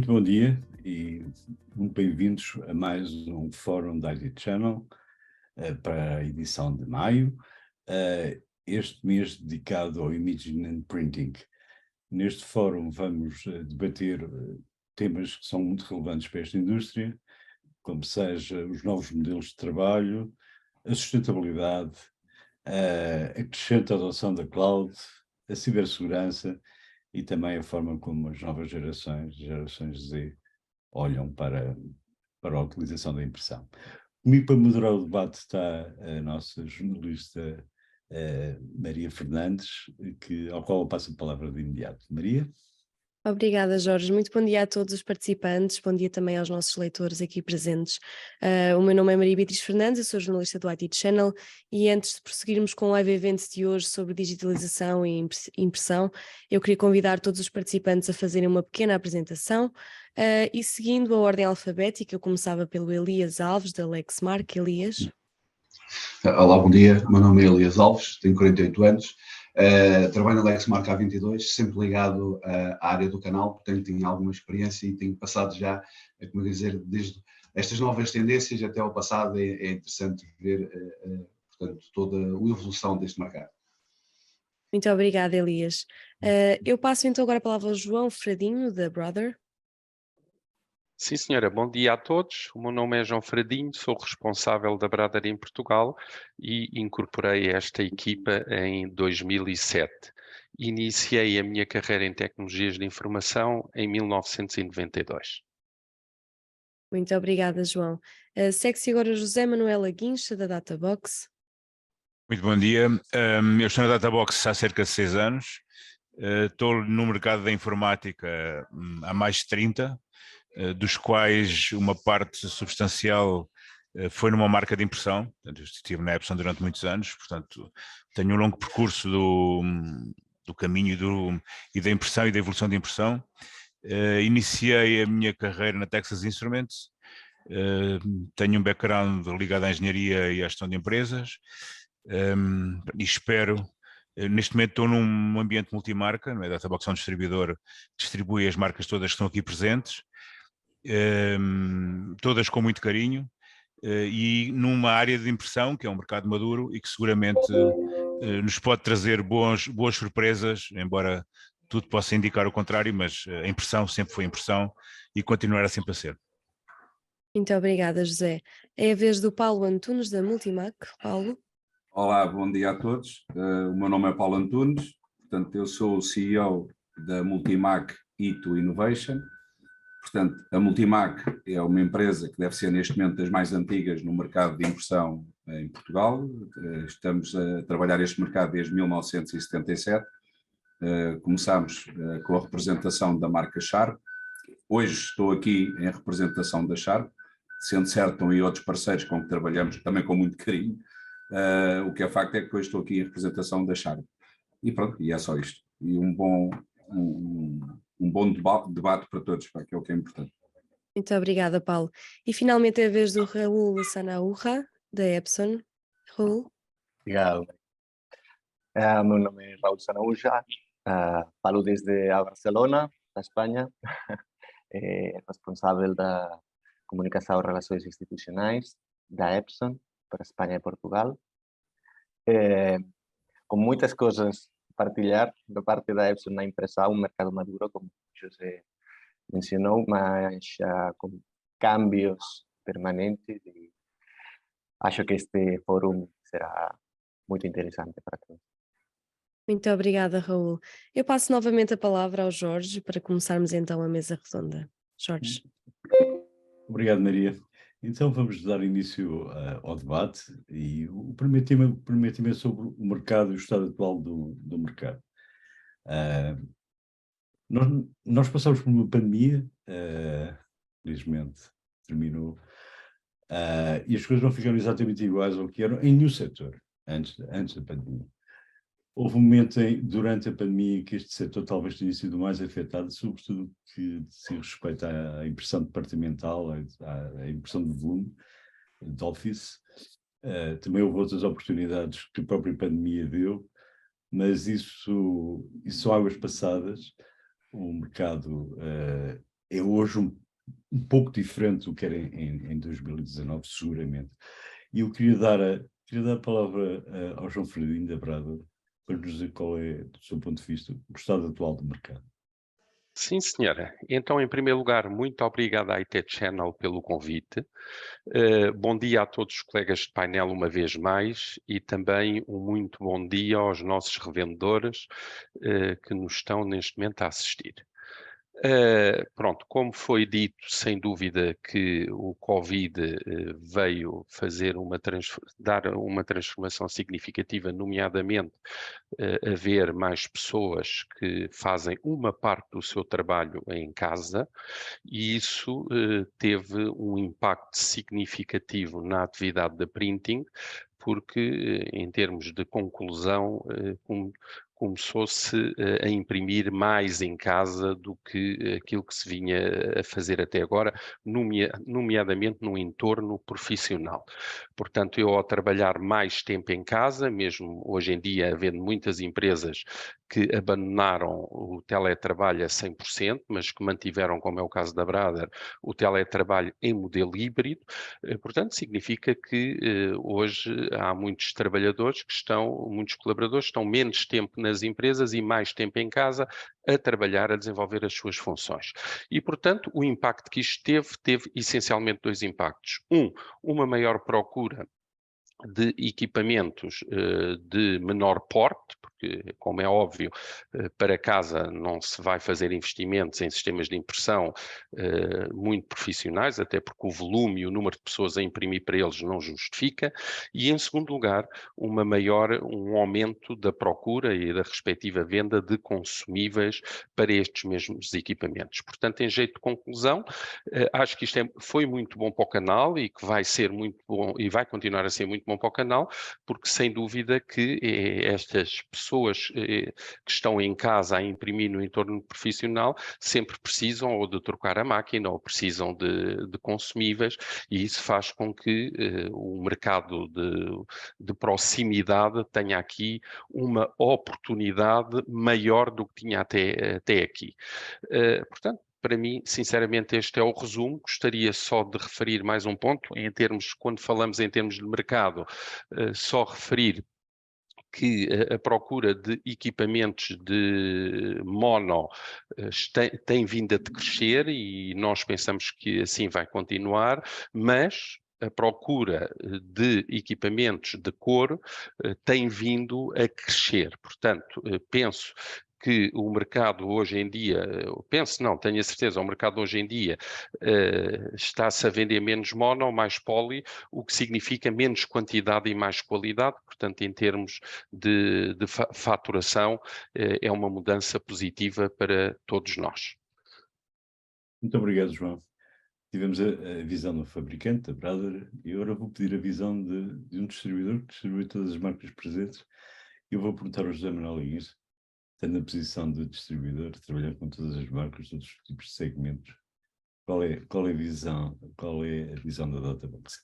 Muito bom dia e muito bem-vindos a mais um fórum da IT Channel para a edição de maio, este mês dedicado ao Imaging and Printing. Neste fórum vamos debater temas que são muito relevantes para esta indústria, como seja os novos modelos de trabalho, a sustentabilidade, a crescente adoção da cloud, a cibersegurança e também a forma como as novas gerações Z, olham para a utilização da impressão. Comigo para moderar o debate está a nossa jornalista Maria Fernandes, ao qual eu passo a palavra de imediato. Maria? Obrigada, Jorge. Muito bom dia a todos os participantes, bom dia também aos nossos leitores aqui presentes. O meu nome é Maria Beatriz Fernandes, eu sou jornalista do IT Channel e antes de prosseguirmos com o live event de hoje sobre digitalização e impressão, eu queria convidar todos os participantes a fazerem uma pequena apresentação e seguindo a ordem alfabética, eu começava pelo Elias Alves, da Lexmark. Elias. Olá, bom dia. Meu nome é Elias Alves, tenho 48 anos. Trabalho na Lexmark há 22, sempre ligado à área do canal, portanto tenho alguma experiência e tenho passado já, como dizer, desde estas novas tendências até ao passado, é interessante ver, portanto, toda a evolução deste mercado. Muito obrigada, Elias. Eu passo então agora a palavra ao João Fradinho, da Brother. Sim, senhora. Bom dia a todos. O meu nome é João Fradinho, sou responsável da Brother em Portugal e incorporei esta equipa em 2007. Iniciei a minha carreira em tecnologias de informação em 1992. Muito obrigada, João. Segue-se agora José Manuel Aguincha, da Databox. Muito bom dia. Eu estou na Databox há cerca de 6 anos. Estou no mercado da informática há mais de 30, dos quais uma parte substancial foi numa marca de impressão. Portanto, eu estive na Epson durante muitos anos, portanto tenho um longo percurso do caminho e da impressão e da evolução da impressão. Iniciei a minha carreira na Texas Instruments, tenho um background ligado à engenharia e à gestão de empresas e espero. Neste momento estou num ambiente multimarca, a Databox é um distribuidor que distribui as marcas todas que estão aqui presentes, todas com muito carinho, e numa área de impressão que é um mercado maduro e que seguramente nos pode trazer boas surpresas, embora tudo possa indicar o contrário, mas a impressão sempre foi impressão e continuará sempre a ser. Muito obrigada, José. É a vez do Paulo Antunes, da Multimac. Paulo. Olá, bom dia a todos. O meu nome é Paulo Antunes, portanto eu sou o CEO da Multimac Ito Innovation. Portanto, a Multimac é uma empresa que deve ser neste momento das mais antigas no mercado de impressão em Portugal. Estamos a trabalhar este mercado desde 1977. Começámos com a representação da marca Sharp. Hoje estou aqui em representação da Sharp, sendo certo estão aí outros parceiros com que trabalhamos também com muito carinho. O que é facto é que hoje estou aqui em representação da Sharp. E pronto, e é só isto. E um bom debate para todos, que é o que é importante. Muito obrigada, Paulo. E finalmente é a vez do Raul Sanaúja, da Epson. Raul. Obrigado. Meu nome é Raul Sanaúja, falo desde a Barcelona, da Espanha, responsável da comunicação e relações institucionais da Epson para Espanha e Portugal. Com muitas coisas a partilhar da parte da Epson na impressão, um mercado maduro, como José mencionou, mas com cambios permanentes, e acho que este fórum será muito interessante para todos. Muito obrigada, Raul. Eu passo novamente a palavra ao Jorge para começarmos então a mesa redonda. Jorge. Obrigado, Maria. Então vamos dar início ao debate e o primeiro tema é sobre o mercado e o estado atual do mercado. Nós passamos por uma pandemia, felizmente terminou, e as coisas não ficaram exatamente iguais ao que eram em nenhum setor antes da pandemia. Houve um momento durante a pandemia que este setor talvez tenha sido mais afetado, sobretudo que se respeita à impressão departamental, à impressão de volume, de office. Também houve outras oportunidades que a própria pandemia deu, mas isso são águas passadas. O mercado é hoje um pouco diferente do que era em 2019, seguramente. E eu queria dar a palavra ao João Fredinho da Brada para nos dizer qual é, do seu ponto de vista, o estado atual do mercado. Sim, senhora. Então, em primeiro lugar, muito obrigado à IT Channel pelo convite. Bom dia a todos os colegas de painel uma vez mais e também um muito bom dia aos nossos revendedores que nos estão neste momento a assistir. Pronto, como foi dito, sem dúvida que o Covid veio fazer dar uma transformação significativa, nomeadamente haver mais pessoas que fazem uma parte do seu trabalho em casa, e isso teve um impacto significativo na atividade da printing, porque em termos de conclusão começou-se a imprimir mais em casa do que aquilo que se vinha a fazer até agora, nomeadamente no entorno profissional. Portanto, eu ao trabalhar mais tempo em casa, mesmo hoje em dia havendo muitas empresas que abandonaram o teletrabalho a 100%, mas que mantiveram, como é o caso da Brother, o teletrabalho em modelo híbrido. Portanto, significa que hoje há muitos trabalhadores muitos colaboradores que estão menos tempo nas empresas e mais tempo em casa a trabalhar, a desenvolver as suas funções. E, portanto, o impacto que isto teve essencialmente dois impactos. Uma maior procura de equipamentos de menor porte, porque, como é óbvio, para casa não se vai fazer investimentos em sistemas de impressão muito profissionais, até porque o volume e o número de pessoas a imprimir para eles não justifica, e em segundo lugar, um aumento da procura e da respectiva venda de consumíveis para estes mesmos equipamentos. Portanto, em jeito de conclusão, acho que isto foi muito bom para o canal e que vai ser muito bom e vai continuar a ser muito bom para o canal, porque sem dúvida que estas pessoas que estão em casa a imprimir no entorno profissional sempre precisam ou de trocar a máquina ou precisam de consumíveis, e isso faz com que o mercado de proximidade tenha aqui uma oportunidade maior do que tinha até aqui. Portanto, para mim, sinceramente, este é o resumo. Gostaria só de referir mais um ponto, quando falamos em termos de mercado, só referir que a procura de equipamentos de mono tem vindo a decrescer e nós pensamos que assim vai continuar, mas a procura de equipamentos de cor tem vindo a crescer. Portanto, penso que o mercado hoje em dia, tenho a certeza, o mercado hoje em dia está-se a vender menos mono, mais poly, o que significa menos quantidade e mais qualidade. Portanto, em termos de faturação, é uma mudança positiva para todos nós. Muito obrigado, João. Tivemos a visão do fabricante, da Brother, e agora vou pedir a visão de um distribuidor que distribui todas as marcas presentes. Eu vou perguntar ao José Manuel Inês, tendo a posição de distribuidor, trabalhando com todas as marcas, todos os tipos de segmentos, qual é a visão da Databox?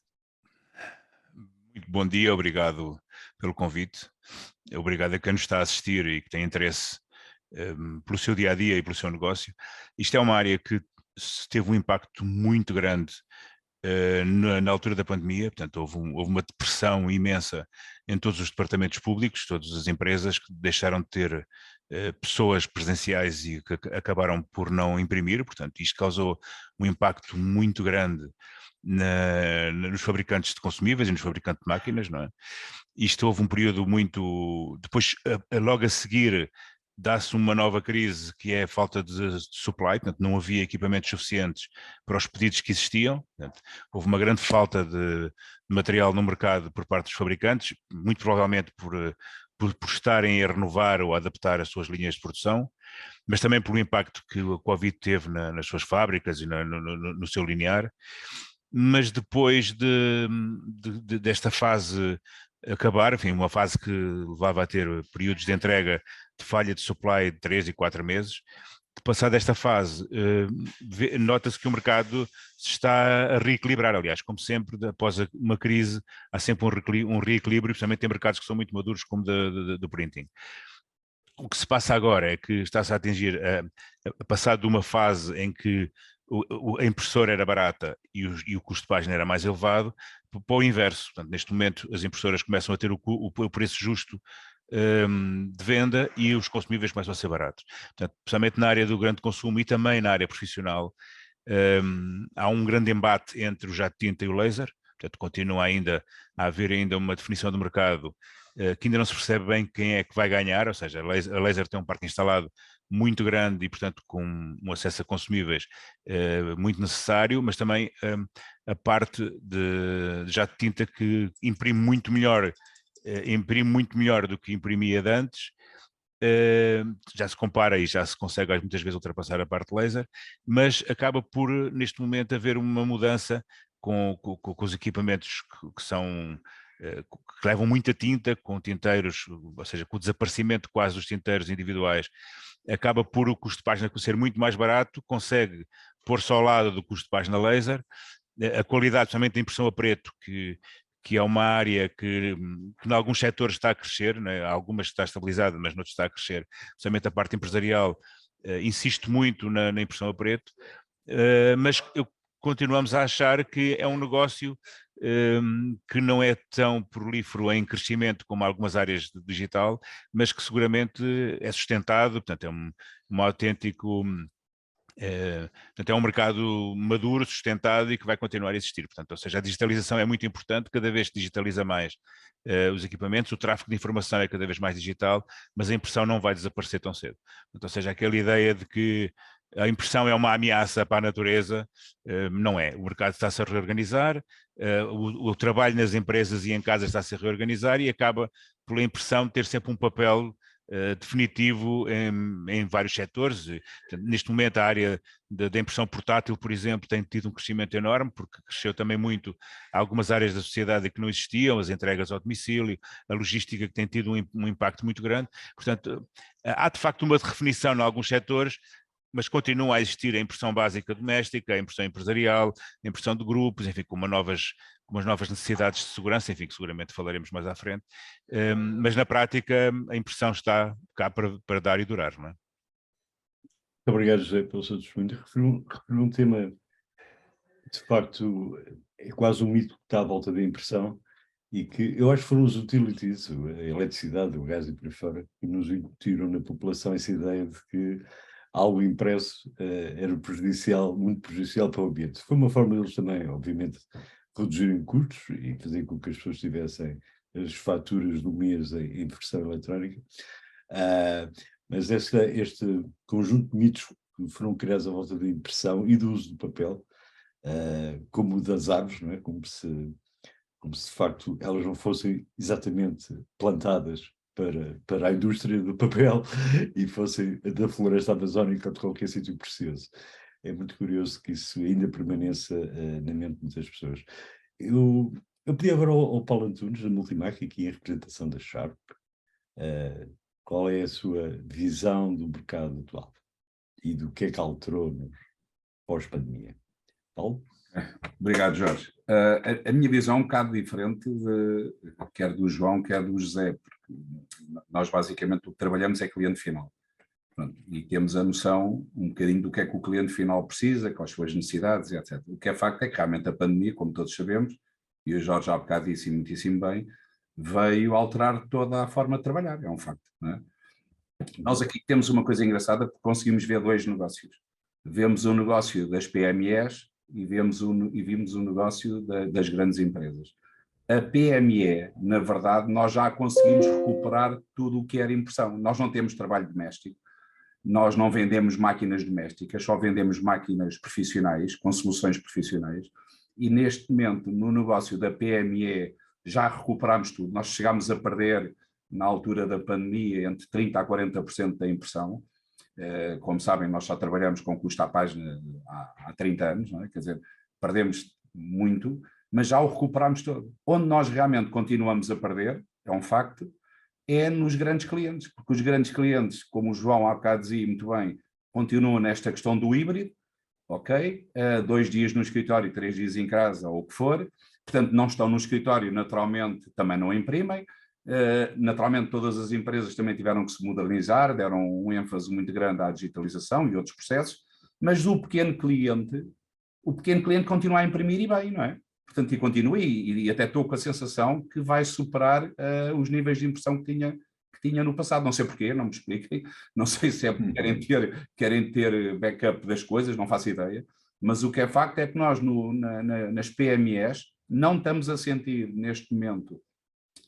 Muito bom dia, obrigado pelo convite. Obrigado a quem nos está a assistir e que tem interesse pelo seu dia-a-dia e pelo seu negócio. Isto é uma área que teve um impacto muito grande na altura da pandemia, portanto houve uma depressão imensa em todos os departamentos públicos, todas as empresas que deixaram de ter pessoas presenciais e que acabaram por não imprimir, portanto isto causou um impacto muito grande nos fabricantes de consumíveis e nos fabricantes de máquinas, não é? Isto houve um período depois logo a seguir dá-se uma nova crise que é a falta de supply, portanto não havia equipamentos suficientes para os pedidos que existiam, portanto, houve uma grande falta de material no mercado por parte dos fabricantes, muito provavelmente por estarem a renovar ou a adaptar as suas linhas de produção, mas também pelo impacto que o Covid teve nas suas fábricas e no seu linear. Mas depois desta fase acabar, enfim, uma fase que levava a ter períodos de entrega de falha de supply de 3 e 4 meses, de passar desta fase, nota-se que o mercado se está a reequilibrar. Aliás, como sempre, após uma crise, há sempre um reequilíbrio, principalmente em mercados que são muito maduros, como do printing. O que se passa agora é que está-se a atingir, a passar de uma fase em que a impressora era barata e o custo de página era mais elevado, para o inverso. Portanto, neste momento as impressoras começam a ter o preço justo de venda e os consumíveis começam a ser baratos. Portanto, especialmente na área do grande consumo e também na área profissional, há um grande embate entre o jato de tinta e o laser. Portanto, continua ainda a haver ainda uma definição do mercado que ainda não se percebe bem quem é que vai ganhar, ou seja, a laser tem um parque instalado muito grande e, portanto, com um acesso a consumíveis muito necessário, mas também a parte de jato de tinta que imprime muito melhor do que imprimia de antes. Já se compara e já se consegue muitas vezes ultrapassar a parte laser, mas acaba por, neste momento, haver uma mudança com os equipamentos que são... que levam muita tinta, com tinteiros, ou seja, com o desaparecimento quase dos tinteiros individuais, acaba por o custo de página ser muito mais barato, consegue pôr-se ao lado do custo de página laser, a qualidade, especialmente da impressão a preto, que é uma área que em alguns setores está a crescer, né? Algumas está estabilizada, mas noutros está a crescer, especialmente a parte empresarial, insiste muito na impressão a preto, mas continuamos a achar que é um negócio que não é tão prolífero em crescimento como algumas áreas de digital, mas que seguramente é sustentado, portanto é um autêntico... portanto, é um mercado maduro, sustentado e que vai continuar a existir. Portanto, ou seja, a digitalização é muito importante, cada vez se digitaliza mais os equipamentos, o tráfego de informação é cada vez mais digital, mas a impressão não vai desaparecer tão cedo. Portanto, ou seja, aquela ideia de que a impressão é uma ameaça para a natureza, não é. O mercado está-se a reorganizar, o trabalho nas empresas e em casa está-se a reorganizar e acaba pela impressão ter sempre um papel definitivo em vários setores. Neste momento a área da impressão portátil, por exemplo, tem tido um crescimento enorme, porque cresceu também muito algumas áreas da sociedade que não existiam, as entregas ao domicílio, a logística que tem tido um impacto muito grande. Portanto, há de facto uma redefinição em alguns setores, mas continua a existir a impressão básica doméstica, a impressão empresarial, a impressão de grupos, enfim, com umas novas necessidades de segurança, enfim, que seguramente falaremos mais à frente, mas na prática a impressão está cá para dar e durar, não é? Muito obrigado, José, pelo seu testemunho. Referiu um tema, de facto, é quase um mito que está à volta da impressão e que eu acho que foram os utilities, a eletricidade, o gás e por aí fora, que nos incutiram na população essa ideia de que algo impresso era prejudicial, muito prejudicial para o ambiente. Foi uma forma deles também, obviamente, reduzirem custos e fazer com que as pessoas tivessem as faturas do mês em versão eletrónica. Mas este conjunto de mitos que foram criados à volta da impressão e do uso do papel, como o das árvores, não é? Como se de facto elas não fossem exatamente plantadas para a indústria do papel e fossem da floresta amazónica ou de qualquer sítio precioso. É muito curioso que isso ainda permaneça na mente de muitas pessoas. Eu pedi agora ao Paulo Antunes, da Multimac, aqui em representação da Sharp, qual é a sua visão do mercado atual e do que é que alterou pós-pandemia. Paulo? Obrigado, Jorge. A minha visão é um bocado diferente, quer do João, quer do José, porque nós basicamente o que trabalhamos é cliente final. Pronto, e temos a noção um bocadinho do que é que o cliente final precisa, com as suas necessidades, etc. O que é facto é que realmente a pandemia, como todos sabemos, e o Jorge já há bocado disse muitíssimo bem, veio alterar toda a forma de trabalhar, é um facto. Não é? Nós aqui temos uma coisa engraçada, porque conseguimos ver dois negócios. Vemos o negócio das PMEs e vimos o negócio das grandes empresas. A PME, na verdade, nós já conseguimos recuperar tudo o que era impressão. Nós não temos trabalho doméstico, nós não vendemos máquinas domésticas, só vendemos máquinas profissionais, com soluções profissionais, e neste momento, no negócio da PME, já recuperamos tudo. Nós chegámos a perder, na altura da pandemia, entre 30% a 40% da impressão. Como sabem, nós já trabalhamos com custo à página há 30 anos, não é? Quer dizer, perdemos muito, mas já o recuperamos todo. Onde nós realmente continuamos a perder, é um facto, é nos grandes clientes, porque os grandes clientes, como o João há bocado dizia muito bem, continuam nesta questão do híbrido, ok? 2 dias no escritório, 3 dias em casa, ou o que for, portanto não estão no escritório, naturalmente também não imprimem, naturalmente todas as empresas também tiveram que se modernizar, deram um ênfase muito grande à digitalização e outros processos, mas o pequeno cliente continua a imprimir e bem, não é? Portanto, e continua, e até estou com a sensação que vai superar os níveis de impressão que tinha no passado. Não sei porquê, não me expliquem, não sei se é porque querem ter backup das coisas, não faço ideia, mas o que é facto é que nós nas PMEs não estamos a sentir neste momento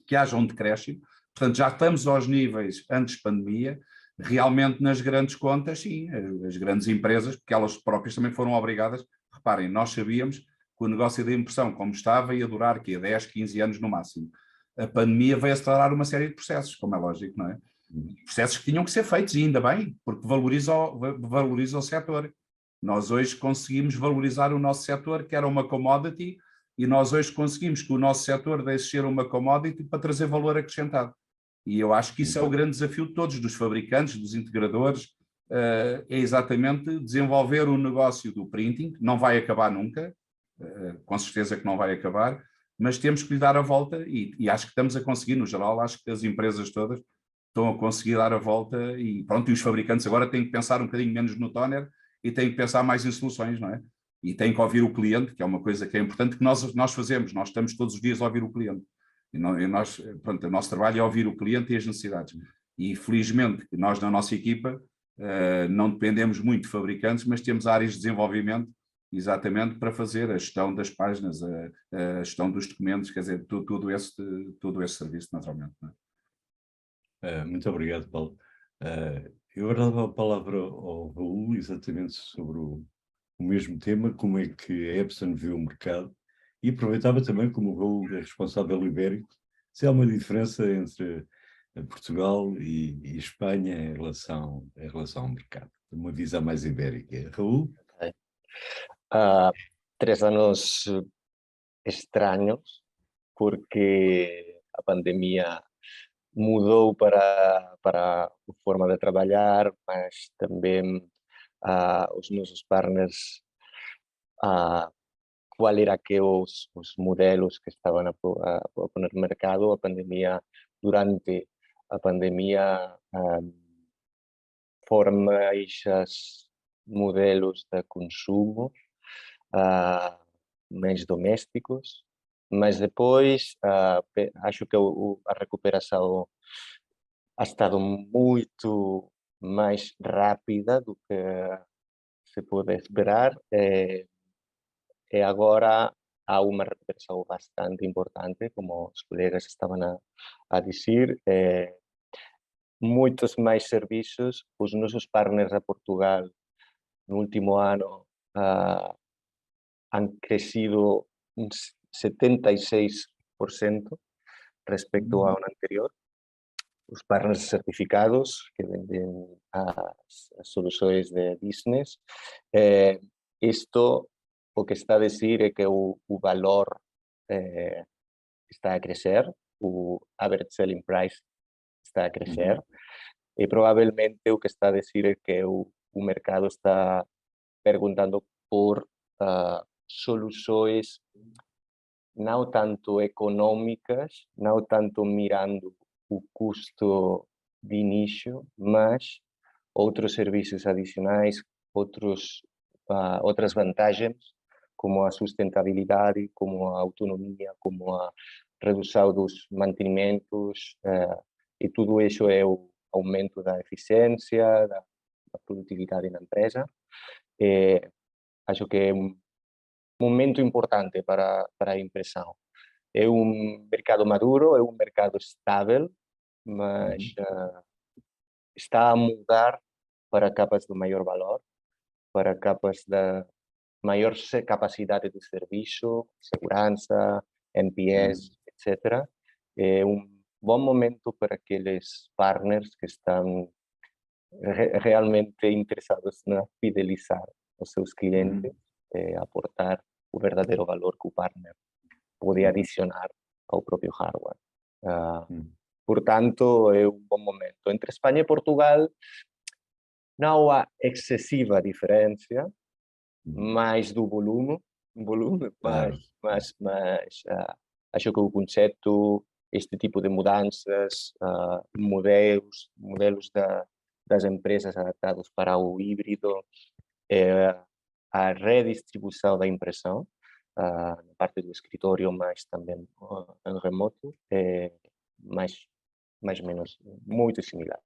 que haja um decréscimo, portanto já estamos aos níveis antes pandemia. Realmente nas grandes contas, sim, as grandes empresas, porque elas próprias também foram obrigadas, reparem, nós sabíamos que o negócio da impressão como estava ia durar 10, 15 anos no máximo. A pandemia veio acelerar uma série de processos, como é lógico, não é? Processos que tinham que ser feitos, e ainda bem, porque valoriza o setor. Nós hoje conseguimos valorizar o nosso setor, que era uma commodity, e nós hoje conseguimos que o nosso setor deixe ser uma commodity para trazer valor acrescentado. E eu acho que isso é o grande desafio de todos, dos fabricantes, dos integradores, é exatamente desenvolver o negócio do printing, que não vai acabar nunca, com certeza que não vai acabar, mas temos que lhe dar a volta e acho que estamos a conseguir, no geral, acho que as empresas todas estão a conseguir dar a volta e pronto, e os fabricantes agora têm que pensar um bocadinho menos no toner e têm que pensar mais em soluções, não é? E têm que ouvir o cliente, que é uma coisa que é importante, que nós fazemos, nós estamos todos os dias a ouvir o cliente. Pronto, o nosso trabalho é ouvir o cliente e as necessidades. E felizmente nós na nossa equipa não dependemos muito de fabricantes, mas temos áreas de desenvolvimento exatamente para fazer a gestão das páginas, a gestão dos documentos, quer dizer, todo esse serviço naturalmente. Não é? Muito obrigado, Paulo. Eu agora dava a palavra ao Raul exatamente sobre o mesmo tema, como é que a Epson vê o mercado, e aproveitava também, como o Raul é responsável ibérico, se há uma diferença entre Portugal e Espanha em relação ao mercado, uma visão mais ibérica. Raul? Okay. 3 anos estranhos, porque a pandemia mudou para a forma de trabalhar, mas também os nossos partners, qual era que os modelos que estavam a poner no mercado. Durante a pandemia, foram mais modelos de consumo, mais domésticos, mas depois acho que a recuperação ha estado muito mais rápida do que se pode esperar, e agora há uma recuperação bastante importante, como os colegas estavam a dizer. Muitos mais serviços. Os nossos partners a Portugal no último ano han crescido un 76% respecto ao ano anterior. Os partners certificados que vendem as soluções de business. Isto o que está a dizer é que o valor está a crescer, o average selling price está a crescer, e provavelmente o que está a dizer é que o mercado está perguntando por soluções não tanto econômicas, não tanto mirando o custo de início, mas outros serviços adicionais, outras vantagens, como a sustentabilidade, como a autonomia, como a redução dos mantenimentos, e tudo isso é o aumento da eficiência, da produtividade na empresa. Acho que é um momento importante para a impressão. É um mercado maduro, é um mercado estável, mas está a mudar para capas de maior valor, para capas de maior capacidade de serviço, segurança, NPS, etc. É um bom momento para aqueles partners que estão realmente interessados em fidelizar os seus clientes, aportar o verdadeiro valor que o partner pode adicionar ao próprio hardware. Portanto, é um bom momento. Entre Espanha e Portugal não há excessiva diferença, mais do volume, mas acho que o conceito, este tipo de mudanças, modelos das empresas adaptados para o híbrido, é a redistribuição da impressão, na parte do escritório, mas também em remoto, é mais ou menos muito similar.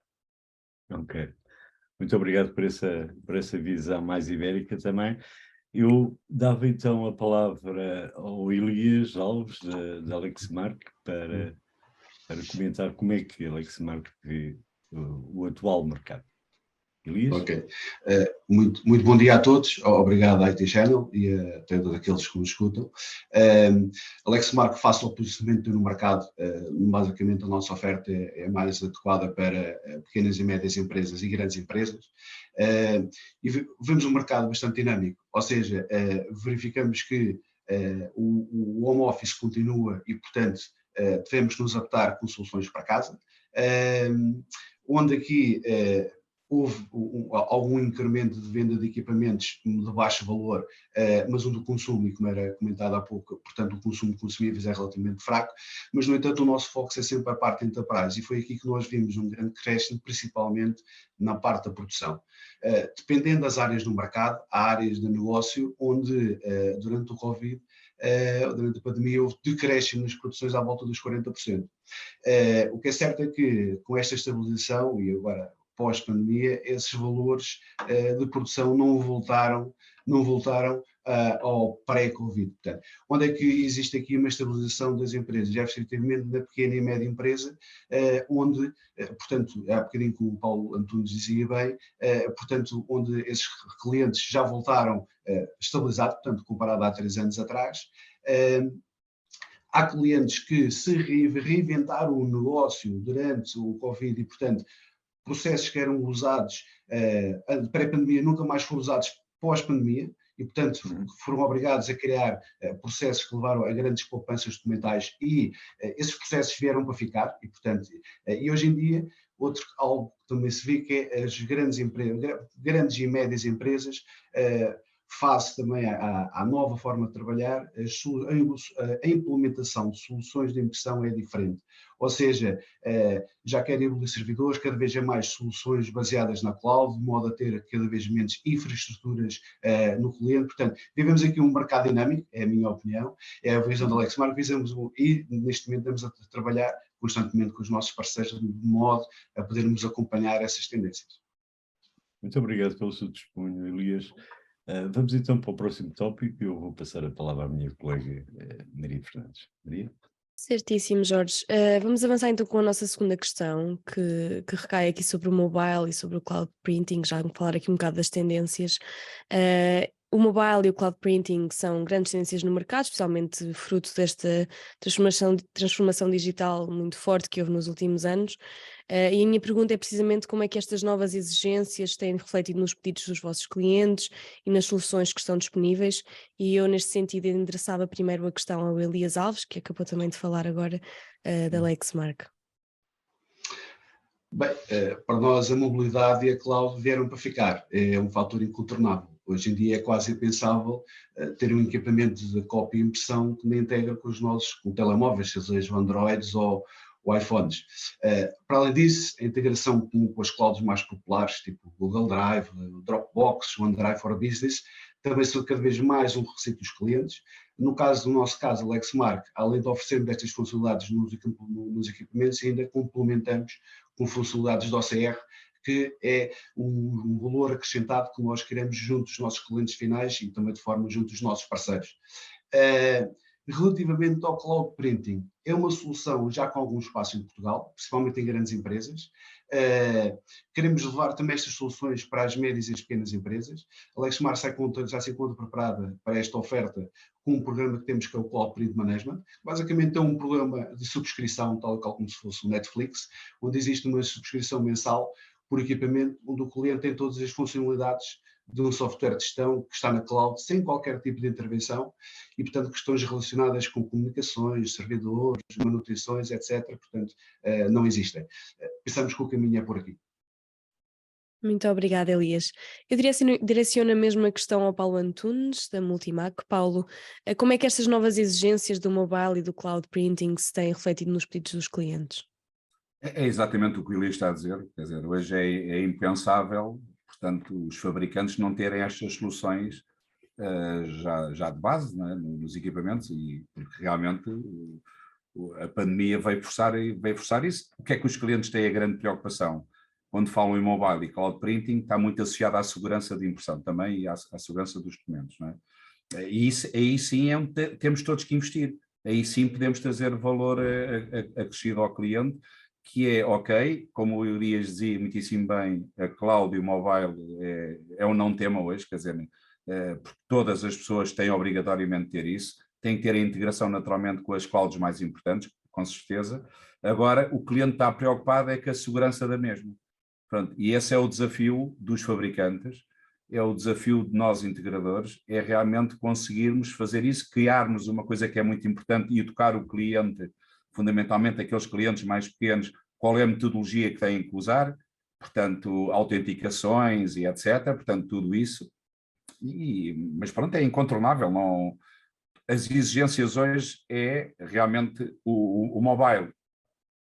Ok. Muito obrigado por essa visão mais ibérica também. Eu dava então a palavra ao Elias Alves, da Lexmark, para comentar como é que a Lexmark vê o atual mercado. Elias? Ok. Muito bom dia a todos. Obrigado à IT Channel e a todos aqueles que nos escutam. A Lexmark faz o posicionamento no mercado. Basicamente, a nossa oferta é mais adequada para pequenas e médias empresas e grandes empresas. E vemos um mercado bastante dinâmico, ou seja, verificamos que o home office continua e, portanto, devemos nos adaptar com soluções para casa, onde aqui houve algum incremento de venda de equipamentos de baixo valor, mas onde o consumo, e como era comentado há pouco, portanto o consumo de consumíveis é relativamente fraco, mas no entanto o nosso foco é sempre a parte enterprise, e foi aqui que nós vimos um grande crescimento, principalmente na parte da produção. Dependendo das áreas do mercado, há áreas de negócio onde durante o Covid, durante a pandemia, houve decréscimo nas produções à volta dos 40%. O que é certo é que com esta estabilização, e agora pós-pandemia, esses valores de produção não voltaram ao pré-Covid. Portanto, onde é que existe aqui uma estabilização das empresas? É efetivamente na pequena e média empresa, onde, portanto, há bocadinho como o Paulo Antunes dizia bem, portanto, onde esses clientes já voltaram estabilizados, portanto, comparado há 3 anos atrás. Há clientes que se reinventaram o negócio durante o Covid e, portanto, processos que eram usados pré-pandemia nunca mais foram usados pós-pandemia e, portanto, foram obrigados a criar processos que levaram a grandes poupanças documentais e esses processos vieram para ficar e, portanto, e hoje em dia, algo que também se vê que é as grandes e médias empresas, face também à nova forma de trabalhar, a implementação de soluções de impressão é diferente. Ou seja, já quer híbrido de servidores, cada vez é mais soluções baseadas na cloud, de modo a ter cada vez menos infraestruturas no cliente. Portanto, vivemos aqui um mercado dinâmico, é a minha opinião, é a visão da Lexmark, e neste momento estamos a trabalhar constantemente com os nossos parceiros de modo a podermos acompanhar essas tendências. Muito obrigado pelo seu testemunho, Elias. Vamos então para o próximo tópico e eu vou passar a palavra à minha colega Maria Fernandes. Maria? Certíssimo, Jorge. Vamos avançar então com a nossa segunda questão, que recai aqui sobre o mobile e sobre o cloud printing, já vamos falar aqui um bocado das tendências. O mobile e o cloud printing são grandes tendências no mercado, especialmente fruto desta transformação digital muito forte que houve nos últimos anos. E a minha pergunta é precisamente como é que estas novas exigências têm refletido nos pedidos dos vossos clientes e nas soluções que estão disponíveis. E eu, neste sentido, endereçava primeiro a questão ao Elias Alves, que acabou também de falar agora da Lexmark. Bem, para nós a mobilidade e a cloud vieram para ficar, é um fator incontornável. Hoje em dia é quase impensável ter um equipamento de cópia e impressão que nem integra com os nossos telemóveis, sejam Androids ou iPhones. Para além disso, a integração com as clouds mais populares, tipo Google Drive, Dropbox, OneDrive for Business, também são cada vez mais um requisito dos clientes. No nosso caso, a Lexmark, além de oferecermos estas funcionalidades nos equipamentos, ainda complementamos com funcionalidades do OCR, que é um valor acrescentado que nós queremos junto dos nossos clientes finais e também de forma junto dos nossos parceiros. Relativamente ao cloud printing, é uma solução já com algum espaço em Portugal, principalmente em grandes empresas. Queremos levar também estas soluções para as médias e as pequenas empresas. A Lexmark já se encontra preparada para esta oferta com um programa que temos que é o Cloud Print Management. Basicamente é um programa de subscrição, tal e qual como se fosse o Netflix, onde existe uma subscrição mensal por equipamento, onde o cliente tem todas as funcionalidades de um software de gestão que está na cloud, sem qualquer tipo de intervenção, e, portanto, questões relacionadas com comunicações, servidores, manutenções, etc., portanto, não existem. Pensamos que o caminho é por aqui. Muito obrigada, Elias. Eu direciono a mesma questão ao Paulo Antunes, da Multimac. Paulo, como é que estas novas exigências do mobile e do cloud printing se têm refletido nos pedidos dos clientes? É exatamente o que o Elias está a dizer, quer dizer, hoje é impensável, portanto, os fabricantes não terem estas soluções já de base, não é? Nos equipamentos, e porque realmente a pandemia veio forçar isso. O que é que os clientes têm a grande preocupação? Quando falam em mobile e cloud printing, está muito associado à segurança de impressão também e à segurança dos documentos, não é? E isso, aí sim temos todos que investir, aí sim podemos trazer valor acrescido ao cliente, que é ok, como o Elias dizia muitíssimo bem, a cloud e o mobile é um não tema hoje, quer dizer, porque todas as pessoas têm obrigatoriamente de ter isso, têm que ter a integração naturalmente com as clouds mais importantes, com certeza. Agora, o cliente está preocupado é com a segurança da mesma. Pronto, e esse é o desafio dos fabricantes, é o desafio de nós integradores, é realmente conseguirmos fazer isso, criarmos uma coisa que é muito importante e educar o cliente, fundamentalmente aqueles clientes mais pequenos, qual é a metodologia que têm que usar, portanto, autenticações e etc, portanto, tudo isso. Mas pronto, é incontornável, não... As exigências hoje é realmente o mobile,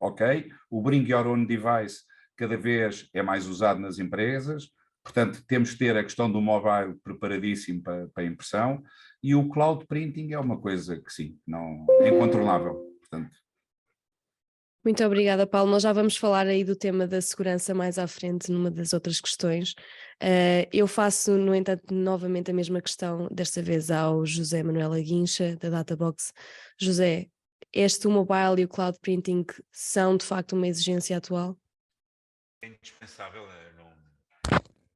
ok? O bring your own device cada vez é mais usado nas empresas, portanto temos que ter a questão do mobile preparadíssimo para a impressão, e o cloud printing é uma coisa que sim, não, é incontornável, portanto. Muito obrigada, Paulo. Nós já vamos falar aí do tema da segurança mais à frente numa das outras questões. Eu faço, no entanto, novamente a mesma questão, desta vez ao José Manuel Aguincha, da Databox. José, o mobile e o cloud printing são de facto uma exigência atual? É indispensável,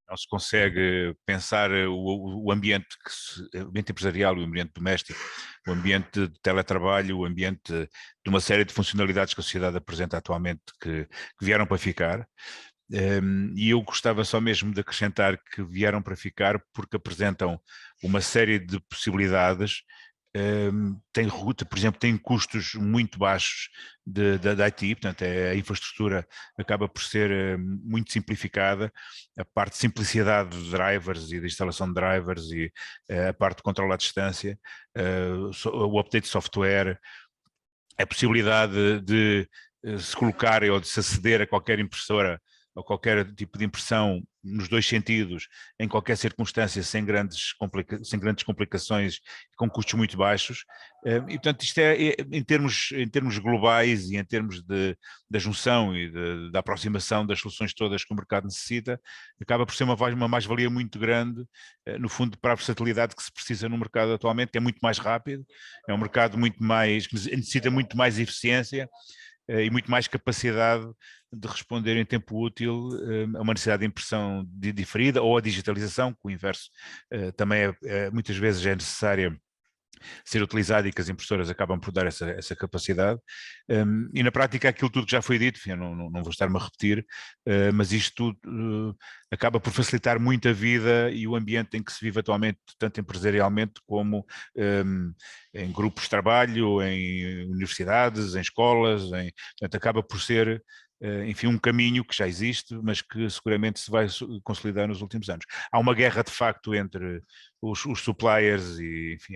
não se consegue pensar o ambiente, o ambiente empresarial, o ambiente doméstico, o ambiente de teletrabalho, o ambiente de uma série de funcionalidades que a sociedade apresenta atualmente que vieram para ficar. E eu gostava só mesmo de acrescentar que vieram para ficar porque apresentam uma série de possibilidades. Por exemplo, tem custos muito baixos da IT, portanto a infraestrutura acaba por ser muito simplificada, a parte de simplicidade de drivers e de instalação de drivers e a parte de controle à distância, o update de software, a possibilidade de se colocar ou de se aceder a qualquer impressora ou qualquer tipo de impressão nos dois sentidos, em qualquer circunstância, sem grandes complicações, com custos muito baixos. E, portanto, isto em termos globais e em termos da junção e da aproximação das soluções todas que o mercado necessita, acaba por ser uma mais-valia muito grande, no fundo, para a versatilidade que se precisa no mercado atualmente, que é muito mais rápido, é um mercado que necessita muito mais eficiência e muito mais capacidade de responder em tempo útil a uma necessidade de impressão diferida ou a digitalização, que o inverso também muitas vezes é necessária ser utilizado e que as impressoras acabam por dar essa capacidade. E na prática aquilo tudo que já foi dito, eu não vou estar-me a repetir, mas isto tudo acaba por facilitar muito a vida e o ambiente em que se vive atualmente, tanto empresarialmente como em grupos de trabalho, em universidades, em escolas, portanto acaba por ser enfim, um caminho que já existe, mas que seguramente se vai consolidar nos últimos anos. Há uma guerra de facto entre os suppliers e, enfim,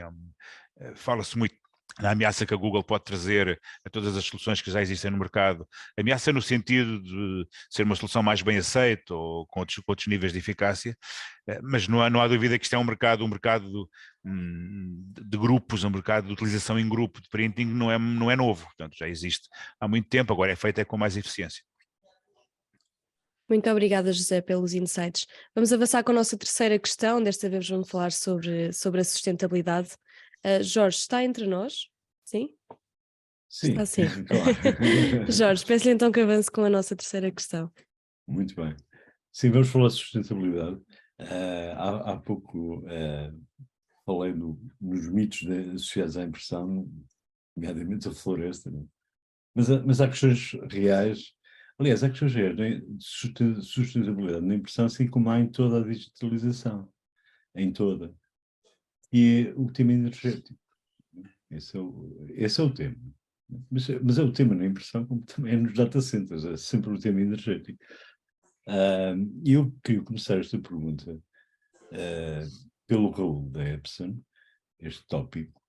fala-se muito na ameaça que a Google pode trazer a todas as soluções que já existem no mercado, ameaça no sentido de ser uma solução mais bem aceita ou com outros níveis de eficácia, mas não há dúvida que isto é um mercado de grupos, um mercado de utilização em grupo de printing, não é novo, portanto já existe há muito tempo, agora é feito com mais eficiência. Muito obrigada, José, pelos insights. Vamos avançar com a nossa terceira questão, desta vez vamos falar sobre a sustentabilidade. Jorge, está entre nós? Sim? Sim, está sim. Claro. Jorge, peço-lhe então que avance com a nossa terceira questão. Muito bem. Sim, vamos falar de sustentabilidade. Há pouco falei nos mitos associados à impressão, nomeadamente a floresta, né? Mas há questões reais. Aliás, há questões reais de sustentabilidade na impressão, assim como há em toda a digitalização. Em toda. E o tema energético. Esse é o tema. Mas é o tema na impressão, como também é nos data centers, é sempre o tema energético. E eu queria começar esta pergunta pelo Raul da Epson, este tópico.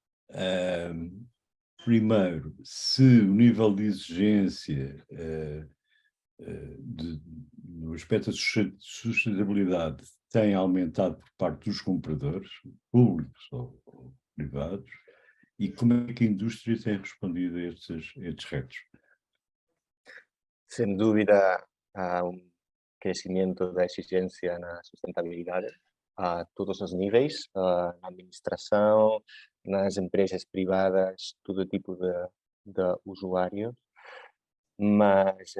Primeiro, se o nível de exigência no aspecto da sustentabilidade tem aumentado por parte dos compradores, públicos ou privados, e como é que a indústria tem respondido a estes retos? Sem dúvida, há crescimento da exigência na sustentabilidade a todos os níveis, na administração, nas empresas privadas, todo tipo de usuários, mas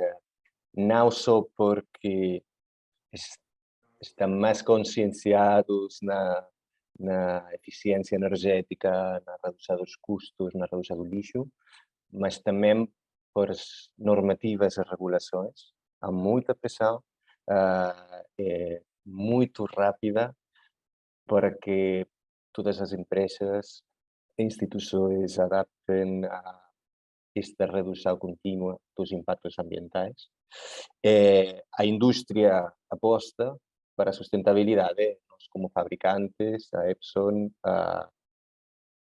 não só porque estão mais conscienciados na eficiência energética, na redução dos custos, na redução do lixo, mas também por as normativas e regulações. Há muita pressão, é muito rápida para que todas as empresas e instituições adaptem a esta redução contínua dos impactos ambientais. A indústria aposta para a sustentabilidade. Nós, como fabricantes, a Epson,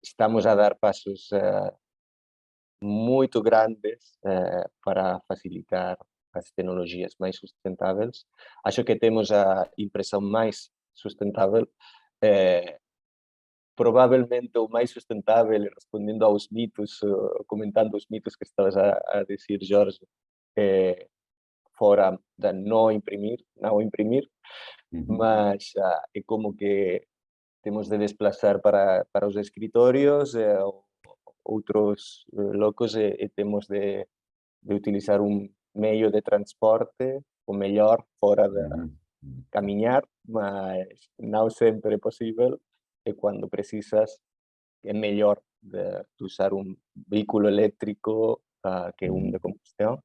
estamos a dar passos muito grandes para facilitar as tecnologias mais sustentáveis. Acho que temos a impressão mais sustentável, provavelmente o mais sustentável, respondendo aos mitos, comentando os mitos que estavas a dizer, Jorge, fora de não imprimir, mas é como que temos de desplazar para os escritórios, outros locos, e temos de utilizar meio de transporte, o melhor, fora de caminhar, mas não sempre é possível, e quando precisas é melhor de usar veículo elétrico que de combustão,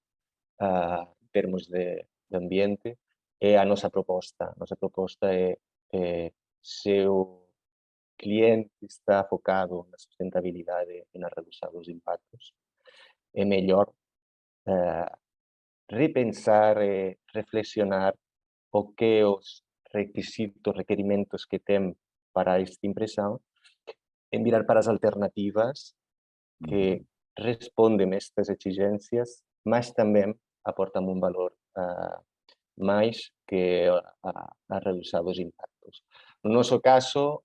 em termos de ambiente. É a nossa proposta. A nossa proposta é se o cliente está focado na sustentabilidade e na redução dos impactos, é melhor repensar e reflexionar o que os requerimentos que tem para esta impressão, e mirar para as alternativas que respondem a estas exigências, mas também aportam um valor mais que a redução dos impactos. No nosso caso,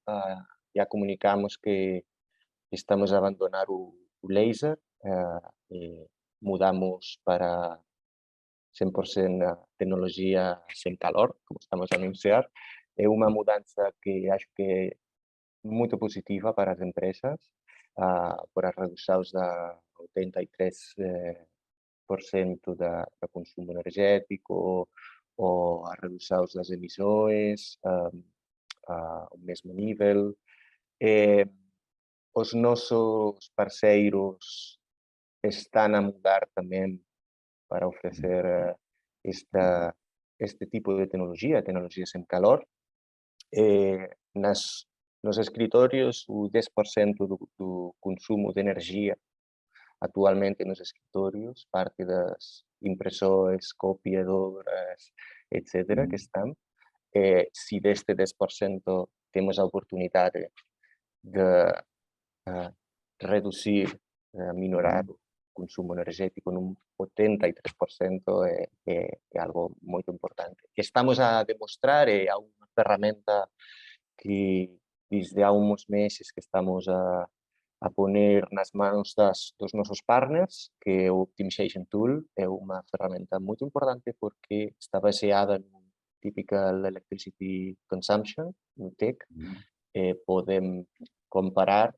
já comunicamos que estamos a abandonar o laser, e mudamos para 100% tecnologia sem calor, como estamos a anunciar. É uma mudança que acho que é muito positiva para as empresas, por as reduções de 83% do consumo energético, ou a redução das emissões ao mesmo nível. Os nossos parceiros estão a mudar também para oferecer este tipo de tecnologia sem calor. Nos escritórios, o 10% do consumo de energia atualmente nos escritórios, parte das impressoras, copiadoras, etc., que estão. Se deste 10% temos a oportunidade de reduzir, minorar o consumo energético num 83%, é algo muito importante. Estamos a demonstrar, é uma ferramenta que desde há uns meses que estamos a poner nas mãos dos nossos partners, que é o Optimization Tool. É uma ferramenta muito importante porque está baseada no Typical Electricity Consumption, no TEC. Podem comparar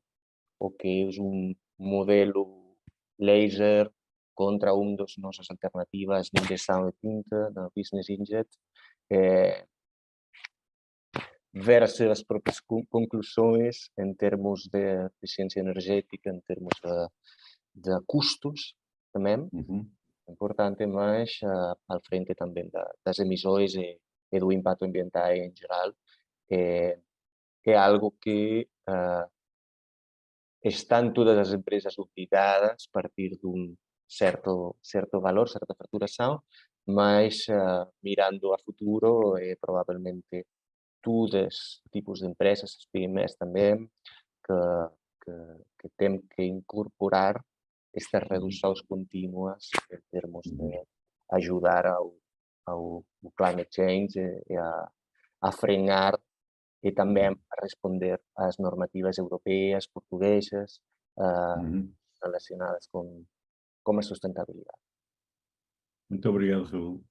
o que é modelo laser contra das nossas alternativas de impressão de tinta, da Business Inkjet, ver-se as próprias conclusões em termos de eficiência energética, em termos de custos também, importante, mas à frente também das emissões e do impacto ambiental em geral. É algo que estão todas as empresas obrigadas a partir de certo valor, certa faturação, mas mirando a futuro, provavelmente todos os tipos de empresas, as PMEs também, que têm que incorporar estas reduções contínuas em termos de ajudar ao ao climate change e a frenar e também a responder às normativas europeias, portuguesas, relacionadas com a sustentabilidade. Muito obrigado, Raul.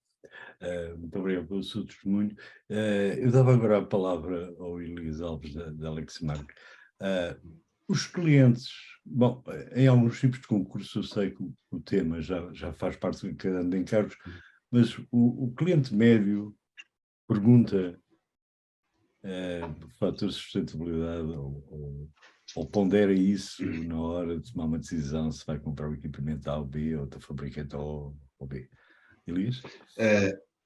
Muito obrigado pelo seu testemunho. Eu dava agora a palavra ao Elias Alves, da Lexmark. Os clientes, bom, em alguns tipos de concurso eu sei que o tema já faz parte do caderno de encargos, mas o cliente médio pergunta fatores de sustentabilidade ou pondera isso na hora de tomar uma decisão se vai comprar o equipamento A ou B ou do fabricante A ou B. Elias?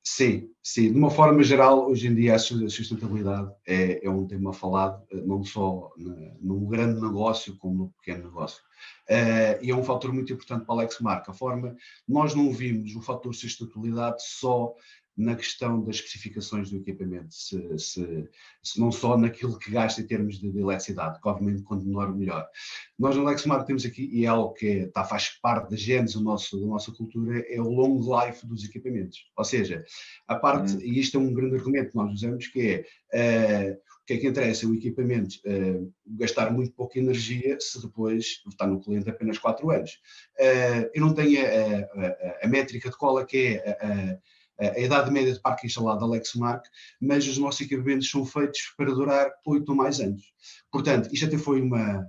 Sim. De uma forma geral, hoje em dia a sustentabilidade é um tema falado não só no grande negócio como no pequeno negócio. E é um fator muito importante para a Lexmark. Nós não vimos o fator sustentabilidade só na questão das especificações do equipamento, se não só naquilo que gasta em termos de eletricidade, que obviamente quanto menor melhor. Nós na Lexmark temos aqui, e é algo que faz parte da gênese da nossa cultura, é o long life dos equipamentos. Ou seja, a parte, e isto é um grande argumento que nós usamos, que é o que é que interessa o equipamento gastar muito pouca energia se depois está no cliente apenas 4 anos. Eu não tenho a métrica de qual é que é a idade média de parque instalado da Lexmark, mas os nossos equipamentos são feitos para durar 8 ou mais anos. Portanto, isto até foi uma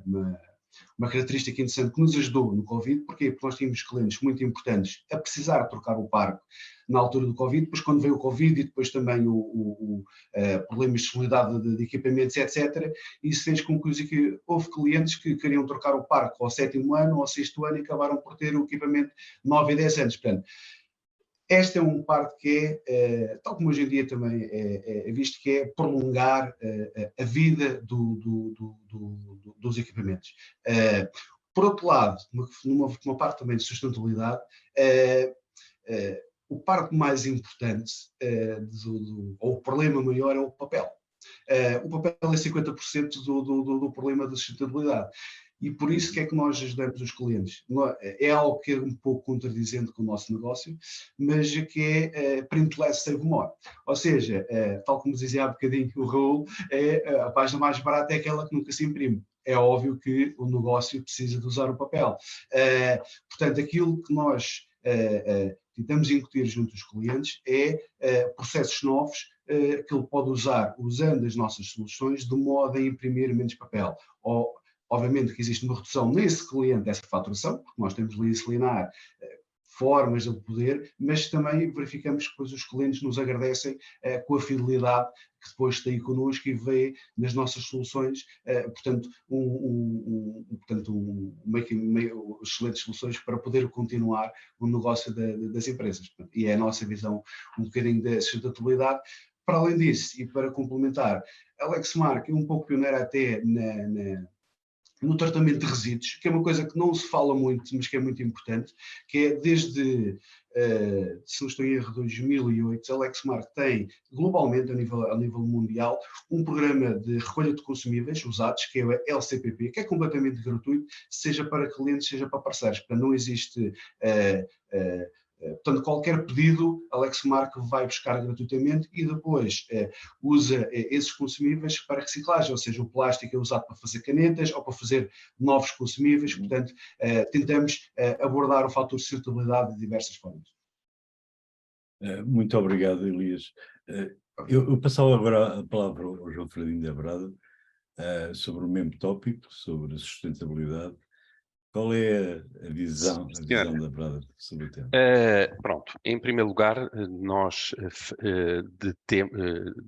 característica interessante que nos ajudou no Covid. Porquê? Porque nós tínhamos clientes muito importantes a precisar trocar o parque na altura do Covid, depois quando veio o Covid e depois também problemas de disponibilidade de equipamentos, etc. Isso fez com que houve clientes que queriam trocar o parque ao 7º ano ou ao 6º ano e acabaram por ter o equipamento 9 e 10 anos. Portanto, esta é uma parte que tal como hoje em dia também é visto, que é prolongar a vida dos equipamentos. Por outro lado, numa parte também de sustentabilidade, o parte mais importante, ou o problema maior, é o papel. O papel é 50% do problema da sustentabilidade. E por isso que é que nós ajudamos os clientes. É algo que é um pouco contradizente com o nosso negócio, mas que é print less, save more. Ou seja, tal como dizia há bocadinho o Raul, a página mais barata é aquela que nunca se imprime. É óbvio que o negócio precisa de usar o papel. Portanto, aquilo que nós tentamos incutir junto dos clientes é processos novos que ele pode usar usando as nossas soluções de modo a imprimir menos papel. Obviamente que existe uma redução nesse cliente dessa faturação, porque nós temos ali a salinar formas de poder, mas também verificamos que depois os clientes nos agradecem com a fidelidade que depois tem connosco e vê nas nossas soluções, portanto, excelentes soluções para poder continuar o negócio das empresas. E é a nossa visão um bocadinho da sustentabilidade. Para além disso, e para complementar, a Lexmark é um pouco pioneira até no tratamento de resíduos, que é uma coisa que não se fala muito, mas que é muito importante, que é desde, se não estou em erro, 2008, a Lexmark tem, globalmente, a nível mundial, um programa de recolha de consumíveis usados, que é o LCPP, que é completamente gratuito, seja para clientes, seja para parceiros. Portanto, não existe... Portanto, qualquer pedido, a Lexmark vai buscar gratuitamente e depois usa esses consumíveis para reciclagem, ou seja, o plástico é usado para fazer canetas ou para fazer novos consumíveis. Portanto, tentamos abordar o fator de sustentabilidade de diversas formas. Muito obrigado, Elias. Eu passava agora a palavra ao João Fredinho da Brada sobre o mesmo tópico, sobre a sustentabilidade. Qual é a visão da Brada sobre o tema? Pronto, em primeiro lugar, nós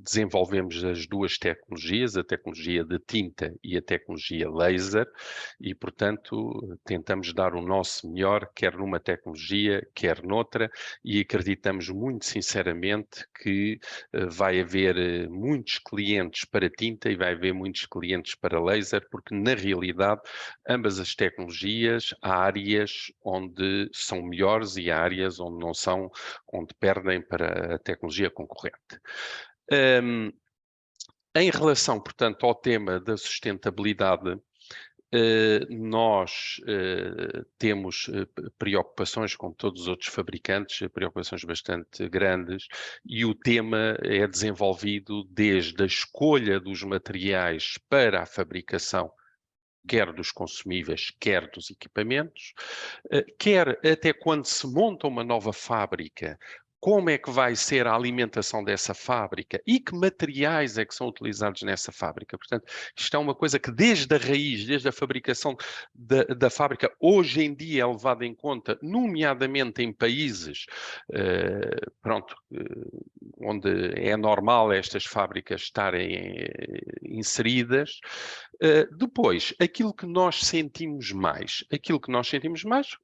desenvolvemos as duas tecnologias, a tecnologia de tinta e a tecnologia laser, e, portanto, tentamos dar o nosso melhor, quer numa tecnologia, quer noutra, e acreditamos muito sinceramente que vai haver muitos clientes para tinta e vai haver muitos clientes para laser, porque, na realidade, ambas as tecnologias, há áreas onde são melhores e há áreas onde não são, onde perdem para a tecnologia concorrente. Em relação, portanto, ao tema da sustentabilidade, nós temos preocupações, como todos os outros fabricantes, preocupações bastante grandes, e o tema é desenvolvido desde a escolha dos materiais para a fabricação, quer dos consumíveis, quer dos equipamentos, quer até quando se monta uma nova fábrica, como é que vai ser a alimentação dessa fábrica e que materiais é que são utilizados nessa fábrica. Portanto, isto é uma coisa que desde a raiz, desde a fabricação da fábrica, hoje em dia é levada em conta, nomeadamente em países, onde é normal estas fábricas estarem inseridas. Depois, aquilo que nós sentimos mais,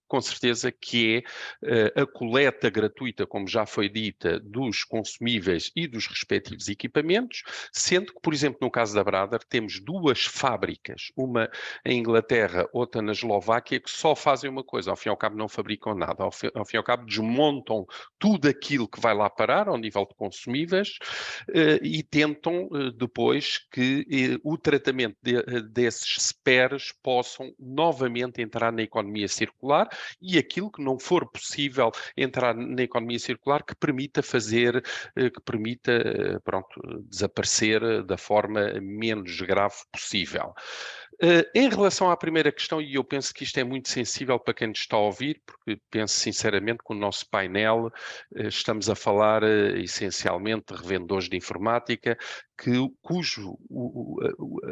com certeza que é a coleta gratuita, como já foi dita, dos consumíveis e dos respectivos equipamentos, sendo que, por exemplo, no caso da Brother, temos duas fábricas, uma em Inglaterra, outra na Eslováquia, que só fazem uma coisa, ao fim e ao cabo não fabricam nada, ao fim e ao cabo desmontam tudo aquilo que vai lá parar ao nível de consumíveis e tentam depois que o tratamento desses spares possam novamente entrar na economia circular e aquilo que não for possível entrar na economia circular que permita desaparecer da forma menos grave possível. Em relação à primeira questão, e eu penso que isto é muito sensível para quem nos está a ouvir, porque penso sinceramente que o nosso painel estamos a falar essencialmente de revendedores de informática,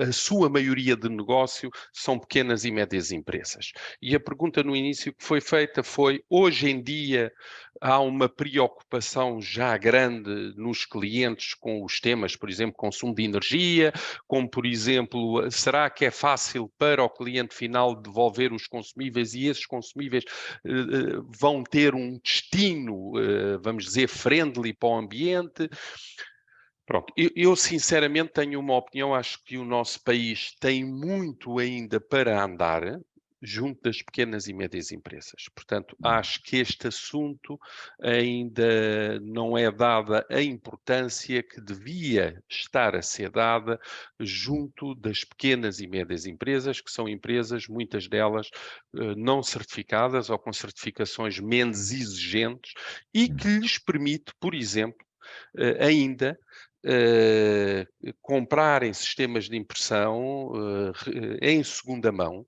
a sua maioria de negócio são pequenas e médias empresas. E a pergunta no início que foi feita foi, hoje em dia há uma preocupação já grande nos clientes com os temas, por exemplo, consumo de energia, como por exemplo, será que é fácil para o cliente final devolver os consumíveis e esses consumíveis vão ter um destino, vamos dizer, friendly para o ambiente? Pronto, eu sinceramente tenho uma opinião, acho que o nosso país tem muito ainda para andar junto das pequenas e médias empresas. Portanto, acho que este assunto ainda não é dada a importância que devia estar a ser dada junto das pequenas e médias empresas, que são empresas, muitas delas não certificadas ou com certificações menos exigentes e que lhes permite, por exemplo, ainda comprarem sistemas de impressão em segunda mão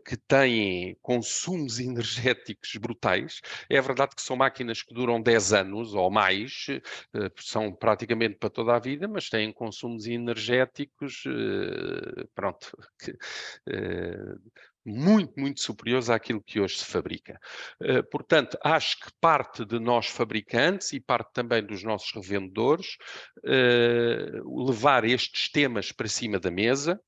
que têm consumos energéticos brutais. É verdade que são máquinas que duram 10 anos ou mais, são praticamente para toda a vida, mas têm consumos energéticos muito superiores àquilo que hoje se fabrica. Portanto, acho que parte de nós fabricantes e parte também dos nossos revendedores levar estes temas para cima da mesa,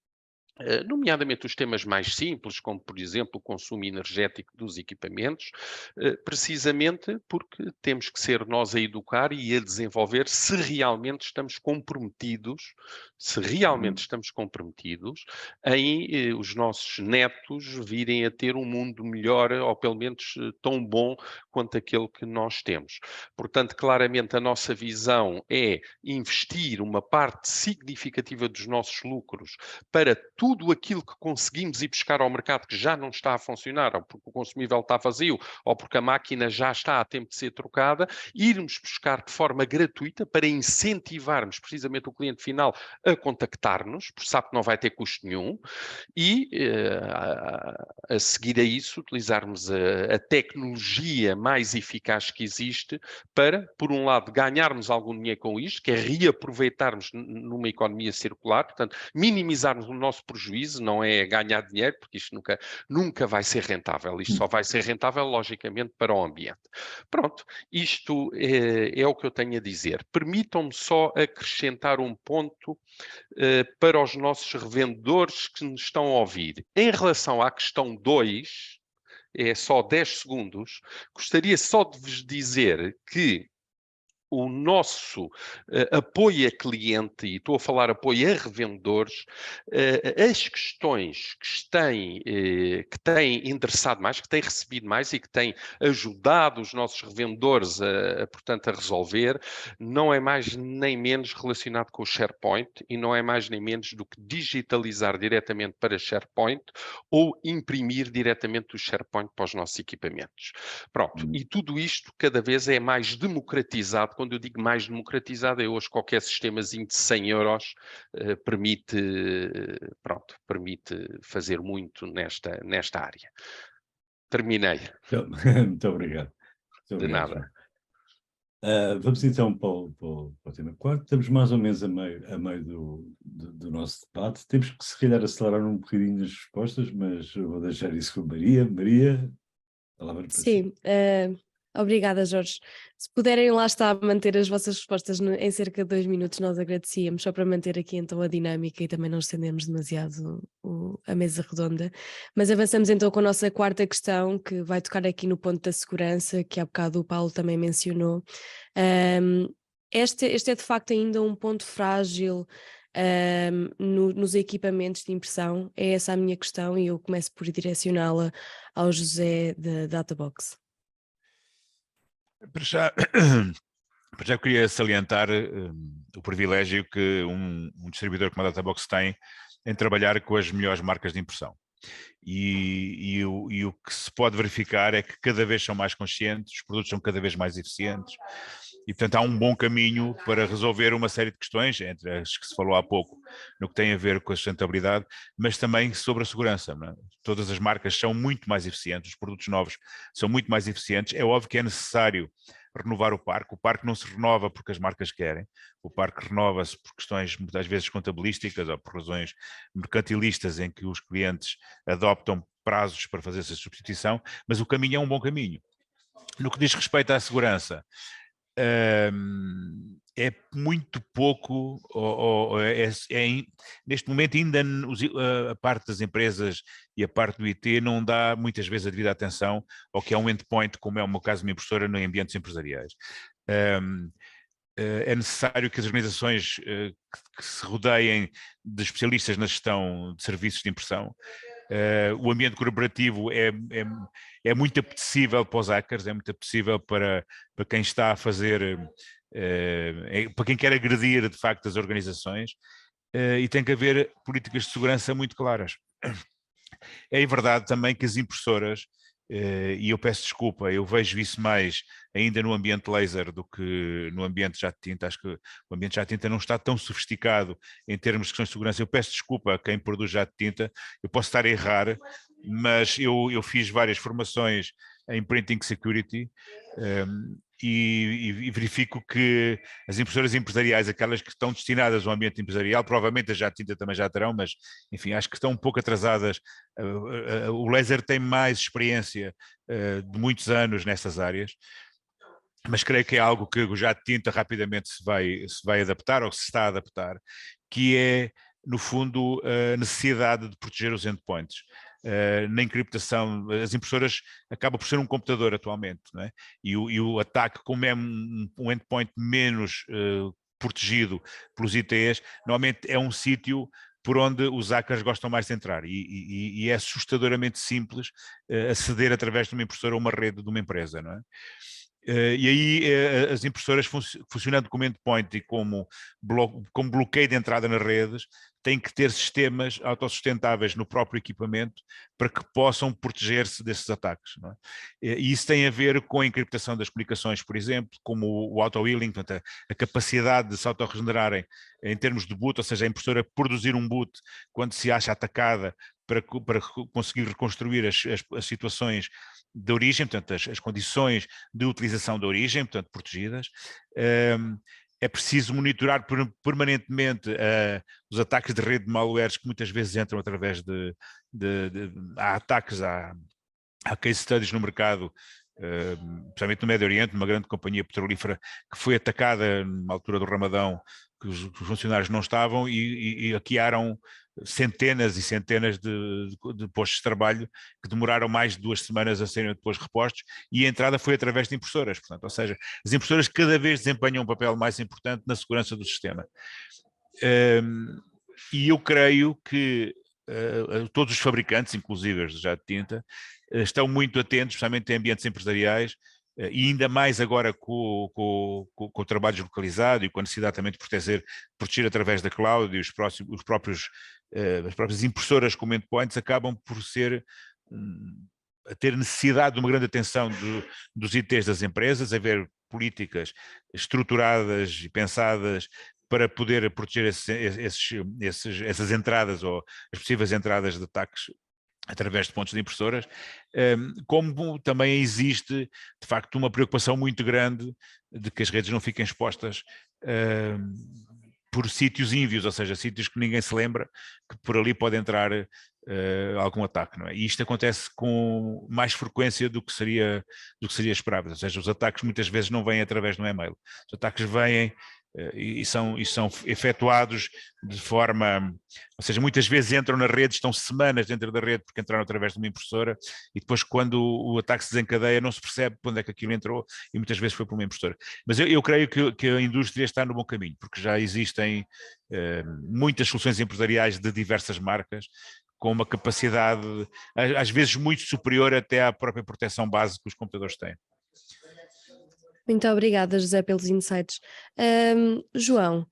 nomeadamente os temas mais simples, como por exemplo o consumo energético dos equipamentos, precisamente porque temos que ser nós a educar e a desenvolver se realmente estamos comprometidos em os nossos netos virem a ter um mundo melhor ou pelo menos tão bom quanto aquele que nós temos. Portanto, claramente a nossa visão é investir uma parte significativa dos nossos lucros para tudo aquilo que conseguimos ir buscar ao mercado que já não está a funcionar, ou porque o consumível está vazio, ou porque a máquina já está a tempo de ser trocada, irmos buscar de forma gratuita para incentivarmos precisamente o cliente final a contactar-nos, porque sabe que não vai ter custo nenhum, e a seguir a isso utilizarmos a tecnologia mais eficaz que existe para, por um lado, ganharmos algum dinheiro com isto, que é reaproveitarmos numa economia circular, portanto, minimizarmos o nosso prejuízo, não é ganhar dinheiro, porque isto nunca vai ser rentável. Isto só vai ser rentável, logicamente, para o ambiente. Pronto, isto é o que eu tenho a dizer. Permitam-me só acrescentar um ponto para os nossos revendedores que nos estão a ouvir. Em relação à questão 2, é só 10 segundos, gostaria só de vos dizer que o nosso apoio a cliente, e estou a falar apoio a revendedores, as questões que têm interessado mais, que têm recebido mais e que têm ajudado os nossos revendedores portanto, a resolver, não é mais nem menos relacionado com o SharePoint e não é mais nem menos do que digitalizar diretamente para SharePoint ou imprimir diretamente o SharePoint para os nossos equipamentos. Pronto, e tudo isto cada vez é mais democratizado. Quando eu digo mais democratizado, é hoje qualquer sistemazinho de 100 euros permite fazer muito nesta área. Terminei. Muito obrigado. Muito De obrigado, nada. vamos então para o tema 4. Estamos mais ou menos a meio do nosso debate. Temos que, se calhar, acelerar um bocadinho as respostas, mas eu vou deixar isso com a Maria. Maria, palavra para si. Sim, obrigada, Jorge. Se puderem, lá está, manter as vossas respostas em cerca de 2 minutos, nós agradecíamos, só para manter aqui então a dinâmica e também não estendermos demasiado a mesa redonda. Mas avançamos então com a nossa quarta questão, que vai tocar aqui no ponto da segurança, que há bocado o Paulo também mencionou. Este é de facto ainda um ponto frágil nos equipamentos de impressão. É essa a minha questão e eu começo por direcioná-la ao José da Databox. Para já queria salientar o privilégio que um distribuidor como a Databox tem em trabalhar com as melhores marcas de impressão. E o que se pode verificar é que cada vez são mais conscientes, os produtos são cada vez mais eficientes e, portanto, há um bom caminho para resolver uma série de questões, entre as que se falou há pouco, no que tem a ver com a sustentabilidade, mas também sobre a segurança. Não é? Todas as marcas são muito mais eficientes, os produtos novos são muito mais eficientes. É óbvio que é necessário renovar o parque não se renova porque as marcas querem, o parque renova-se por questões muitas vezes contabilísticas ou por razões mercantilistas em que os clientes adoptam prazos para fazer essa substituição, mas o caminho é um bom caminho. No que diz respeito à segurança, é muito pouco, neste momento ainda a parte das empresas e a parte do IT não dá muitas vezes a devida atenção ao que é um endpoint, como é o meu caso de uma impressora, em ambientes empresariais. É necessário que as organizações que se rodeiem de especialistas na gestão de serviços de impressão. O ambiente corporativo é muito apetecível para os hackers, é muito apetecível para quem está a fazer, para quem quer agredir de facto as organizações, e tem que haver políticas de segurança muito claras. É verdade também que as impressoras, e eu peço desculpa, eu vejo isso mais ainda no ambiente laser do que no ambiente jato de tinta. Acho que o ambiente jato de tinta não está tão sofisticado em termos de questões de segurança. Eu peço desculpa a quem produz jato de tinta, eu posso estar a errar, mas eu fiz várias formações em Printing Security e verifico que as impressoras empresariais, aquelas que estão destinadas ao ambiente empresarial, provavelmente a jato de tinta também já terão, mas enfim, acho que estão um pouco atrasadas. O laser tem mais experiência de muitos anos nessas áreas, mas creio que é algo que o jato de tinta rapidamente se vai adaptar, ou se está a adaptar, que é, no fundo, a necessidade de proteger os endpoints. Na encriptação, as impressoras acabam por ser um computador atualmente, não é? E o ataque, como é um endpoint menos protegido pelos ITs, normalmente é um sítio por onde os hackers gostam mais de entrar e é assustadoramente simples aceder através de uma impressora a uma rede de uma empresa, não é? E aí as impressoras funcionando como endpoint e como bloqueio de entrada nas redes têm que ter sistemas autossustentáveis no próprio equipamento para que possam proteger-se desses ataques. Não é? E isso tem a ver com a encriptação das comunicações, por exemplo, como o auto-healing, portanto, a capacidade de se auto-regenerarem em termos de boot, ou seja, a impressora produzir um boot quando se acha atacada para conseguir reconstruir as situações de origem, portanto, as condições de utilização da origem, portanto, protegidas. É preciso monitorar permanentemente os ataques de rede de malwares que muitas vezes entram através há ataques, há case studies no mercado, especialmente no Médio Oriente, uma grande companhia petrolífera que foi atacada na altura do Ramadão, que os funcionários não estavam e hackearam centenas e centenas de postos de trabalho que demoraram mais de 2 semanas a serem depois repostos, e a entrada foi através de impressoras, portanto, ou seja, as impressoras cada vez desempenham um papel mais importante na segurança do sistema. E eu creio que todos os fabricantes, inclusive os já de tinta, estão muito atentos, especialmente em ambientes empresariais, e ainda mais agora com o trabalho deslocalizado e com a necessidade também de proteger através da cloud, e as próprias impressoras como endpoints acabam por a ter necessidade de uma grande atenção dos ITs das empresas, haver políticas estruturadas e pensadas para poder proteger essas entradas ou as possíveis entradas de ataques através de pontos de impressoras, como também existe, de facto, uma preocupação muito grande de que as redes não fiquem expostas por sítios ínvios, ou seja, sítios que ninguém se lembra que por ali pode entrar algum ataque, não é? E isto acontece com mais frequência do que seria esperável, ou seja, os ataques muitas vezes não vêm através do e-mail, os ataques vêm e são efetuados de forma, ou seja, muitas vezes entram na rede, estão semanas dentro da rede porque entraram através de uma impressora, e depois quando o ataque se desencadeia não se percebe quando é que aquilo entrou, e muitas vezes foi por uma impressora. Mas eu creio que a indústria está no bom caminho, porque já existem muitas soluções empresariais de diversas marcas, com uma capacidade às vezes muito superior até à própria proteção base que os computadores têm. Muito obrigada, José, pelos insights. João,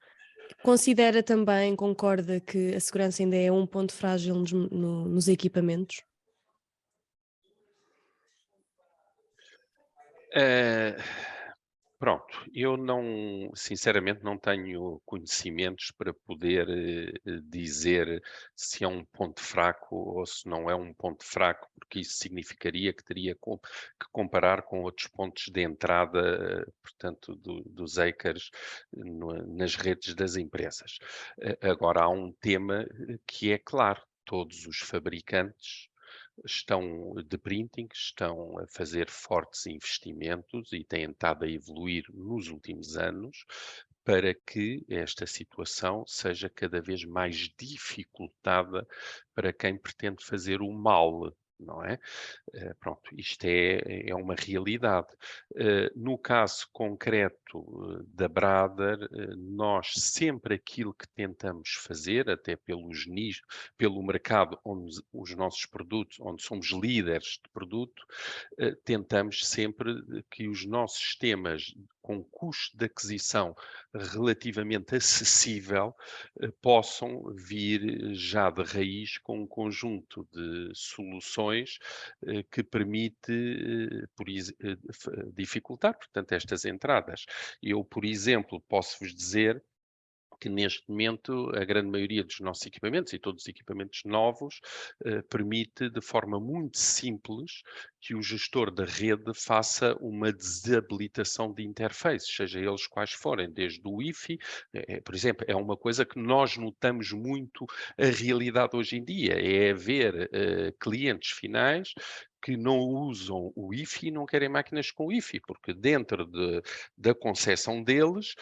concorda que a segurança ainda é um ponto frágil nos equipamentos? Pronto, eu sinceramente não tenho conhecimentos para poder dizer se é um ponto fraco ou se não é um ponto fraco, porque isso significaria que teria que comparar com outros pontos de entrada, portanto, dos hackers nas redes das empresas. Agora, há um tema que é claro, todos os fabricantes de printing estão a fazer fortes investimentos e têm estado a evoluir nos últimos anos para que esta situação seja cada vez mais dificultada para quem pretende fazer o mal. Não é? Pronto, isto é uma realidade. No caso concreto da Brother, nós sempre aquilo que tentamos fazer, até pelo mercado onde os nossos produtos, onde somos líderes de produto, tentamos sempre que os nossos sistemas com custo de aquisição relativamente acessível possam vir já de raiz com um conjunto de soluções que permite dificultar, portanto, estas entradas. Eu, por exemplo, posso-vos dizer que neste momento a grande maioria dos nossos equipamentos e todos os equipamentos novos permite de forma muito simples que o gestor da rede faça uma desabilitação de interfaces, seja eles quais forem, desde o Wi-Fi, por exemplo, é uma coisa que nós notamos muito a realidade hoje em dia, é haver clientes finais que não usam o Wi-Fi e não querem máquinas com Wi-Fi, porque dentro da concepção deles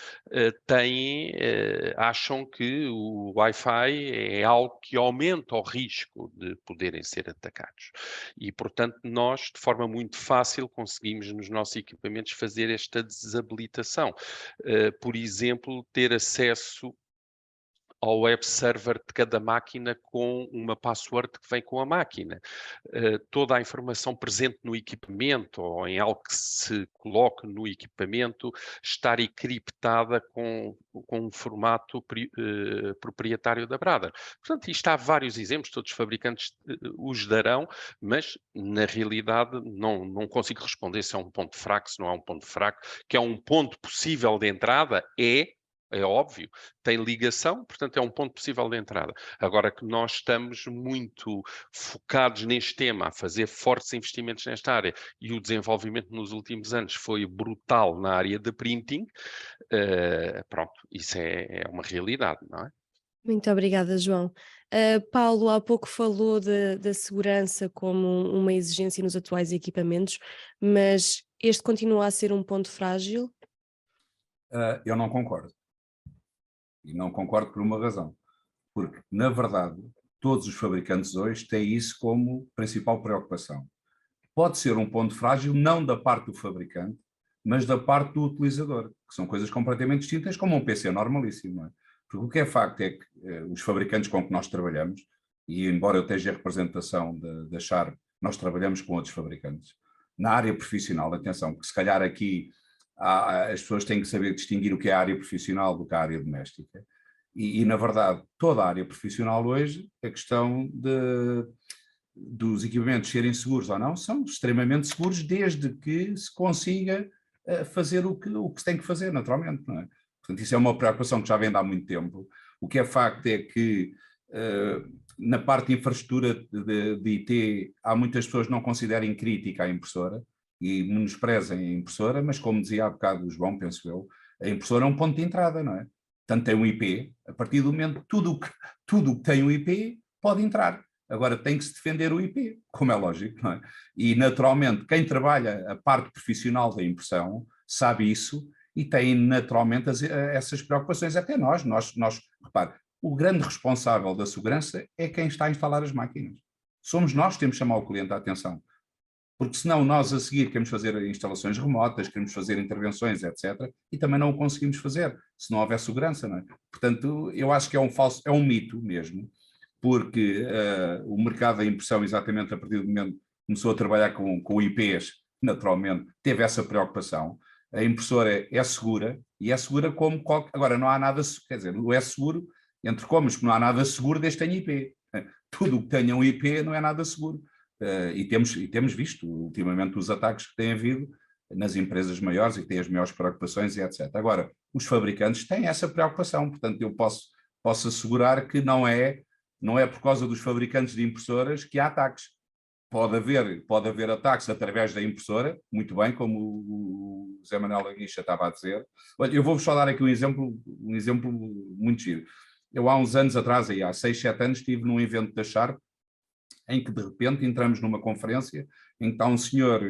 acham que o Wi-Fi é algo que aumenta o risco de poderem ser atacados. E, portanto, nós, de forma muito fácil, conseguimos nos nossos equipamentos fazer esta desabilitação. Por exemplo, ter acesso ao web server de cada máquina com uma password que vem com a máquina. Toda a informação presente no equipamento ou em algo que se coloque no equipamento estar encriptada com um formato proprietário da Brother. Portanto, isto há vários exemplos, todos os fabricantes os darão, mas na realidade não consigo responder se é um ponto fraco, se não é um ponto fraco, que é um ponto possível de entrada, é óbvio, tem ligação, portanto é um ponto possível de entrada. Agora que nós estamos muito focados neste tema, a fazer fortes investimentos nesta área, e o desenvolvimento nos últimos anos foi brutal na área de printing, pronto, isso é uma realidade, não é? Muito obrigada, João. Paulo, há pouco falou da segurança como uma exigência nos atuais equipamentos, mas este continua a ser um ponto frágil? Eu não concordo. E não concordo por uma razão. porque, na verdade, todos os fabricantes hoje têm isso como principal preocupação. Pode ser um ponto frágil, não da parte do fabricante, mas da parte do utilizador, que são coisas completamente distintas, como um PC normalíssimo, não é? Porque o que é facto é que os fabricantes com que nós trabalhamos, e embora eu esteja a representação da Sharp, nós trabalhamos com outros fabricantes. Na área profissional, atenção, porque se calhar aqui as pessoas têm que saber distinguir o que é a área profissional do que a área doméstica. E na verdade, toda a área profissional hoje, a questão dos equipamentos serem seguros ou não, são extremamente seguros desde que se consiga fazer o que se tem que fazer, naturalmente, não é? Portanto, isso é uma preocupação que já vem de há muito tempo. O que é facto é que na parte de infraestrutura de IT há muitas pessoas que não considerem crítica a impressora e menosprezem a impressora, mas como dizia há bocado o João, penso eu, a impressora é um ponto de entrada, não é? Portanto, tem um IP, a partir do momento tudo o que tem um IP pode entrar. Agora tem que se defender o IP, como é lógico, não é? E naturalmente quem trabalha a parte profissional da impressão sabe isso e tem naturalmente essas preocupações, até nós, repare, o grande responsável da segurança é quem está a instalar as máquinas. Somos nós que temos que chamar o cliente à atenção. Porque senão nós a seguir queremos fazer instalações remotas, queremos fazer intervenções, etc. E também não o conseguimos fazer, se não houver segurança, não é? Portanto, eu acho que é um mito mesmo, porque o mercado da impressão, exatamente a partir do momento que começou a trabalhar com IPs, naturalmente, teve essa preocupação. A impressora é segura, e é segura como qualquer... Agora, não há nada, quer dizer, não é seguro, entre comas, que não há nada seguro desde que tenha IP. Tudo o que tenha um IP não é nada seguro. E temos visto ultimamente os ataques que têm havido nas empresas maiores e que têm as maiores preocupações e etc. Agora, os fabricantes têm essa preocupação, portanto eu posso assegurar que não é por causa dos fabricantes de impressoras que há ataques. Pode haver ataques através da impressora, muito bem, como o Zé Manuel Aguicha estava a dizer. Olha, eu vou-vos só dar aqui um exemplo muito giro. Eu há uns anos atrás, há 6, 7 anos, estive num evento da Sharp, em que de repente entramos numa conferência em que está um senhor,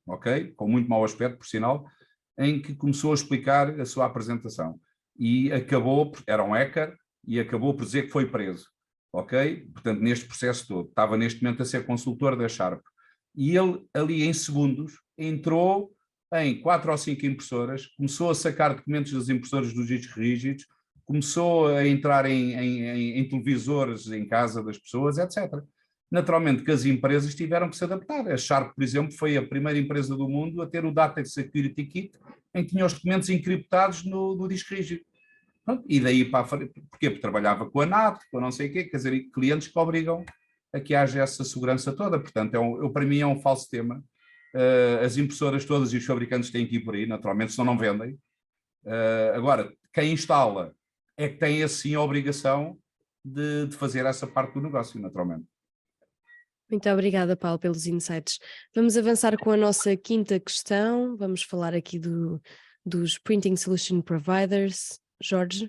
ok, com muito mau aspecto, por sinal, em que começou a explicar a sua apresentação e era um hacker, e acabou por dizer que foi preso, ok? Portanto, neste processo todo, estava neste momento a ser consultor da Sharp, e ele ali em segundos entrou em 4 ou 5 impressoras, começou a sacar documentos das impressoras dos discos rígidos, começou a entrar em televisores em casa das pessoas, etc. Naturalmente que as empresas tiveram que se adaptar. A Sharp, por exemplo, foi a primeira empresa do mundo a ter o Data Security Kit, em que tinha os documentos encriptados no disco rígido. Pronto, e daí para a frente, porquê? Porque trabalhava com a NAT, com não sei o quê, quer dizer, clientes que obrigam a que haja essa segurança toda. Portanto, para mim é um falso tema. As impressoras todas e os fabricantes têm que ir por aí, naturalmente, senão não vendem. Agora, quem instala é que tem assim a obrigação de fazer essa parte do negócio, naturalmente. Muito obrigada, Paulo, pelos insights. Vamos avançar com a nossa quinta questão. Vamos falar aqui dos Printing Solution Providers. Jorge?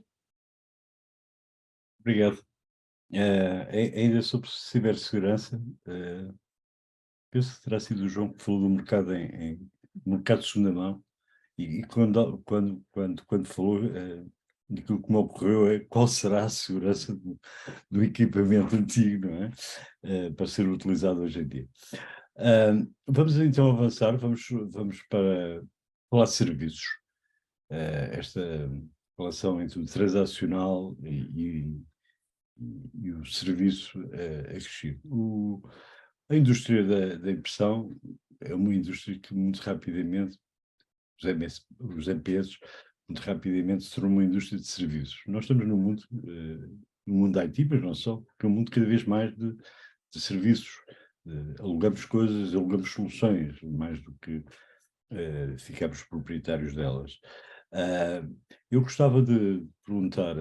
Obrigado. Ainda sobre cibersegurança, penso que terá sido o João que falou do mercado em mercado de segunda mão, e quando falou, aquilo que me ocorreu é qual será a segurança do equipamento antigo, não é? Para ser utilizado hoje em dia. Vamos então avançar, vamos para falar de serviços. Esta relação entre o transacional e o serviço a crescer. A indústria da impressão é uma indústria que muito rapidamente, os MPS, muito rapidamente se tornou uma indústria de serviços. Nós estamos no mundo da IT, mas não só, que é um mundo cada vez mais de serviços. Alugamos coisas, alugamos soluções, mais do que ficamos proprietários delas. Eu gostava de perguntar,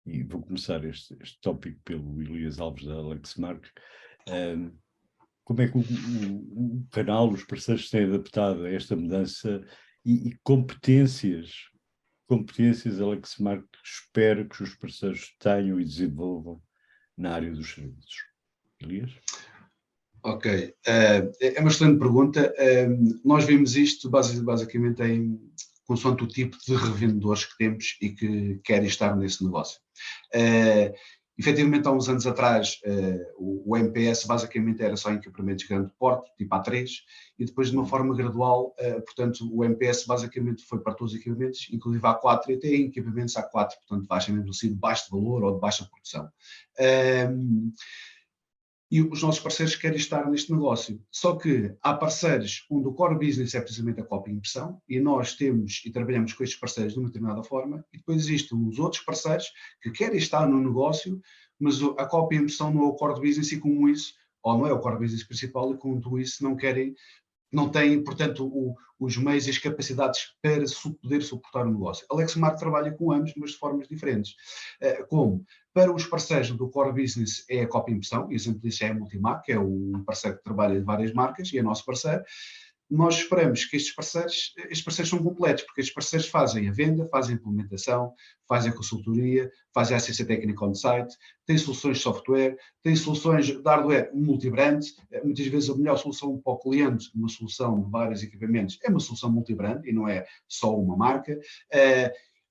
e vou começar este tópico pelo Elias Alves da Lexmark, como é que o canal, os parceiros têm adaptado a esta mudança e competências a Lexmark espera que os parceiros tenham e desenvolvam na área dos serviços. Elias? Ok, é uma excelente pergunta. Nós vimos isto basicamente consoante o tipo de revendedores que temos e que querem estar nesse negócio. Efetivamente, há uns anos atrás, o MPS basicamente era só equipamentos de grande porte, tipo A3, e depois de uma forma gradual, portanto, o MPS basicamente foi para todos os equipamentos, inclusive A4 e até equipamentos A4, portanto, baixa mesmo assim, de baixo valor ou de baixa produção. E os nossos parceiros querem estar neste negócio. Só que há parceiros onde o core business é precisamente a cópia e impressão, e nós temos e trabalhamos com estes parceiros de uma determinada forma, e depois existem os outros parceiros que querem estar no negócio, mas a cópia e impressão não é o core business, e como isso, ou não é o core business principal, e como isso não têm, portanto, os meios e as capacidades para poder suportar o negócio. A Lexmark trabalha com ambos, mas de formas diferentes. Como? Para os parceiros do core business é a cópia e impressão, e exemplo disso é a Multimac, que é um parceiro que trabalha de várias marcas e é nosso parceiro. Nós esperamos que estes parceiros são completos, porque estes parceiros fazem a venda, fazem a implementação, fazem a consultoria, fazem a assistência técnica on-site, têm soluções de software, têm soluções de hardware multibrand. Muitas vezes a melhor solução para o cliente, uma solução de vários equipamentos, é uma solução multibrand e não é só uma marca.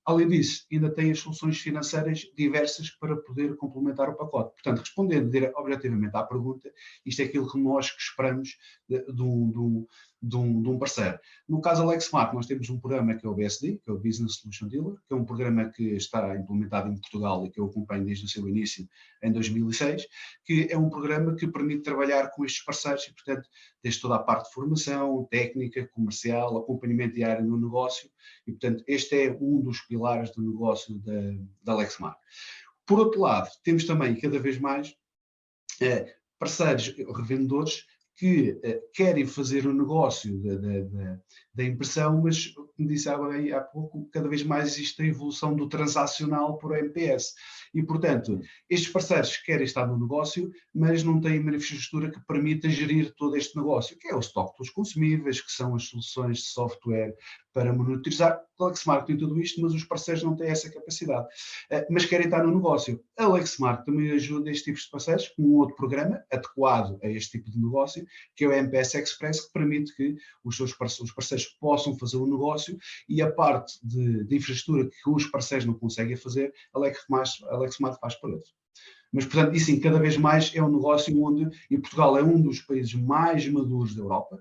Além disso, ainda tem as soluções financeiras diversas para poder complementar o pacote. Portanto, respondendo objetivamente à pergunta, isto é aquilo que nós esperamos de um parceiro. No caso da Lexmark, nós temos um programa que é o BSD, que é o Business Solution Dealer, que é um programa que está implementado em Portugal e que eu acompanho desde o seu início, em 2006, que é um programa que permite trabalhar com estes parceiros e, portanto, desde toda a parte de formação, técnica, comercial, acompanhamento diário no negócio, e, portanto, este é um dos pilares do negócio da Lexmark. Por outro lado, temos também, cada vez mais, parceiros, revendedores, que querem fazer o negócio da impressão, mas, como disse há pouco, cada vez mais existe a evolução do transacional por MPS. E, portanto, estes parceiros querem estar no negócio, mas não têm uma infraestrutura que permita gerir todo este negócio, que é o estoque dos consumíveis, que são as soluções de software para monitorizar. A Lexmark tem tudo isto, mas os parceiros não têm essa capacidade. Mas querem estar no negócio. A Lexmark também ajuda este tipo de parceiros com um outro programa adequado a este tipo de negócio, que é o MPS Express, que permite que os parceiros possam fazer o negócio, e a parte de infraestrutura que os parceiros não conseguem fazer, a Lexmark faz por eles. Mas, portanto, e sim, cada vez mais é um negócio onde, e Portugal é um dos países mais maduros da Europa,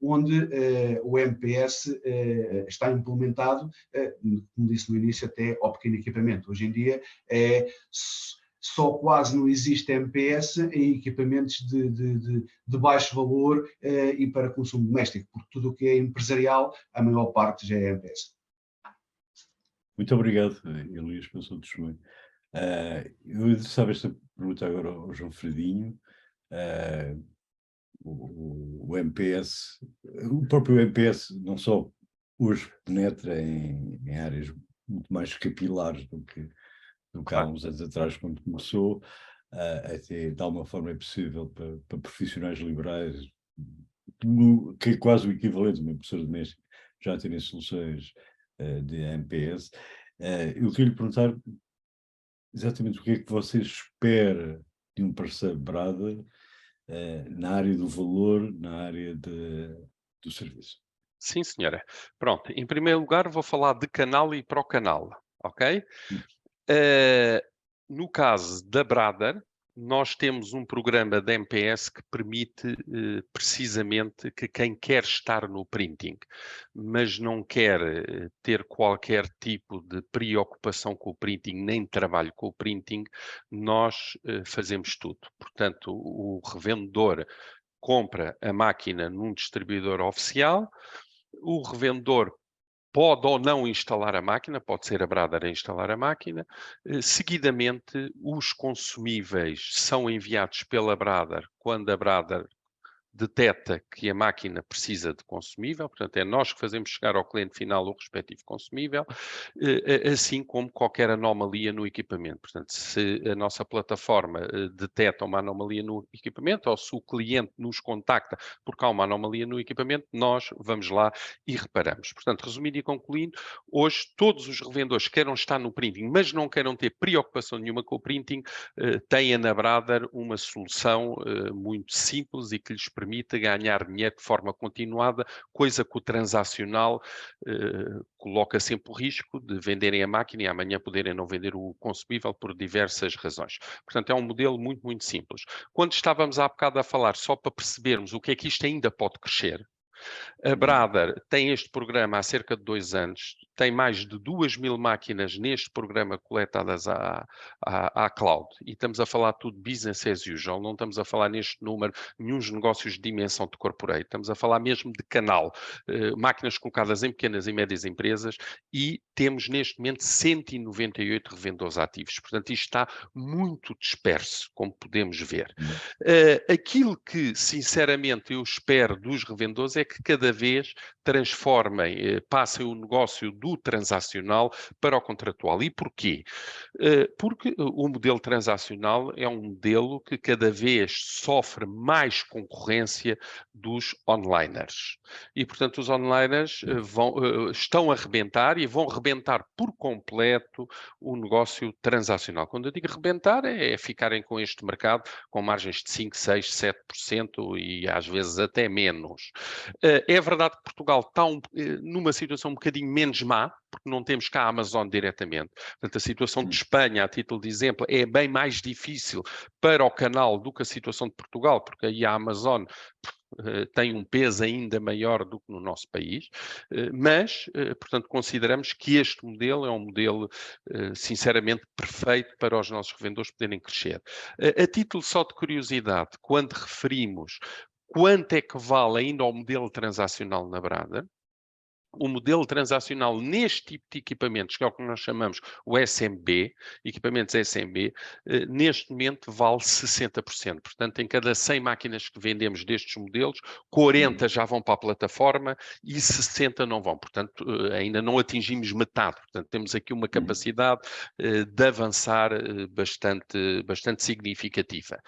onde o MPS está implementado, como disse no início, até ao pequeno equipamento. Hoje em dia só quase não existe MPS em equipamentos de baixo valor e para consumo doméstico, porque tudo o que é empresarial, a maior parte já é MPS. Muito obrigado, Elias, pelo seu testemunho. Eu adressava esta pergunta agora ao João Fredinho. O MPS, o próprio MPS não só hoje penetra em áreas muito mais capilares do que há uns anos atrás, quando começou, até de alguma forma é possível para profissionais liberais, que é quase o equivalente de uma impressora doméstica, já terem soluções de MPS. Eu queria lhe perguntar exatamente o que é que você espera de um parceiro Brother na área do valor, na área do serviço. Sim, senhora. Pronto, em primeiro lugar vou falar de canal e para o canal, ok? No caso da Brother, nós temos um programa de MPS que permite precisamente que quem quer estar no printing, mas não quer ter qualquer tipo de preocupação com o printing, nem trabalho com o printing, nós fazemos tudo. Portanto, o revendedor compra a máquina num distribuidor oficial, o revendedor pode ou não instalar a máquina, pode ser a Brother a instalar a máquina. Seguidamente, os consumíveis são enviados pela Brother quando a Brother detecta que a máquina precisa de consumível, portanto é nós que fazemos chegar ao cliente final o respectivo consumível, assim como qualquer anomalia no equipamento. Portanto, se a nossa plataforma detecta uma anomalia no equipamento, ou se o cliente nos contacta porque há uma anomalia no equipamento, nós vamos lá e reparamos. Portanto, resumindo e concluindo, hoje todos os revendedores que queiram estar no printing, mas não queiram ter preocupação nenhuma com o printing, têm na Brother uma solução muito simples e que lhes permite permite ganhar dinheiro de forma continuada, coisa que o transacional coloca sempre o risco de venderem a máquina e amanhã poderem não vender o consumível por diversas razões. Portanto, é um modelo muito, muito simples. Quando estávamos há bocado a falar, só para percebermos o que é que isto ainda pode crescer, a Brother tem este programa há cerca de 2 anos, tem mais de 2.000 máquinas neste programa coletadas à cloud, e estamos a falar tudo business as usual, não estamos a falar neste número nenhum negócios de dimensão de corporate, estamos a falar mesmo de canal, máquinas colocadas em pequenas e médias empresas, e temos neste momento 198 revendedores ativos, portanto isto está muito disperso, como podemos ver. Aquilo que, sinceramente, eu espero dos revendedores é que cada vez transformem, passem o negócio do transacional para o contratual. E porquê? Porque o modelo transacional é um modelo que cada vez sofre mais concorrência dos onliners. E, portanto, os onliners estão a rebentar e vão rebentar por completo o negócio transacional. Quando eu digo rebentar, é ficarem com este mercado com margens de 5, 6, 7% e às vezes até menos. É verdade que Portugal está numa situação um bocadinho menos má, porque não temos cá a Amazon diretamente. Portanto, a situação de Espanha, a título de exemplo, é bem mais difícil para o canal do que a situação de Portugal, porque aí a Amazon tem um peso ainda maior do que no nosso país, mas, portanto, consideramos que este modelo é um modelo, sinceramente, perfeito para os nossos revendedores poderem crescer. A título só de curiosidade, quando referimos quanto é que vale ainda o modelo transacional na Brother, o modelo transacional neste tipo de equipamentos, que é o que nós chamamos o SMB, equipamentos SMB, neste momento vale 60%. Portanto, em cada 100 máquinas que vendemos destes modelos, 40 já vão para a plataforma e 60 não vão. Portanto, ainda não atingimos metade. Portanto, temos aqui uma capacidade de avançar bastante significativa.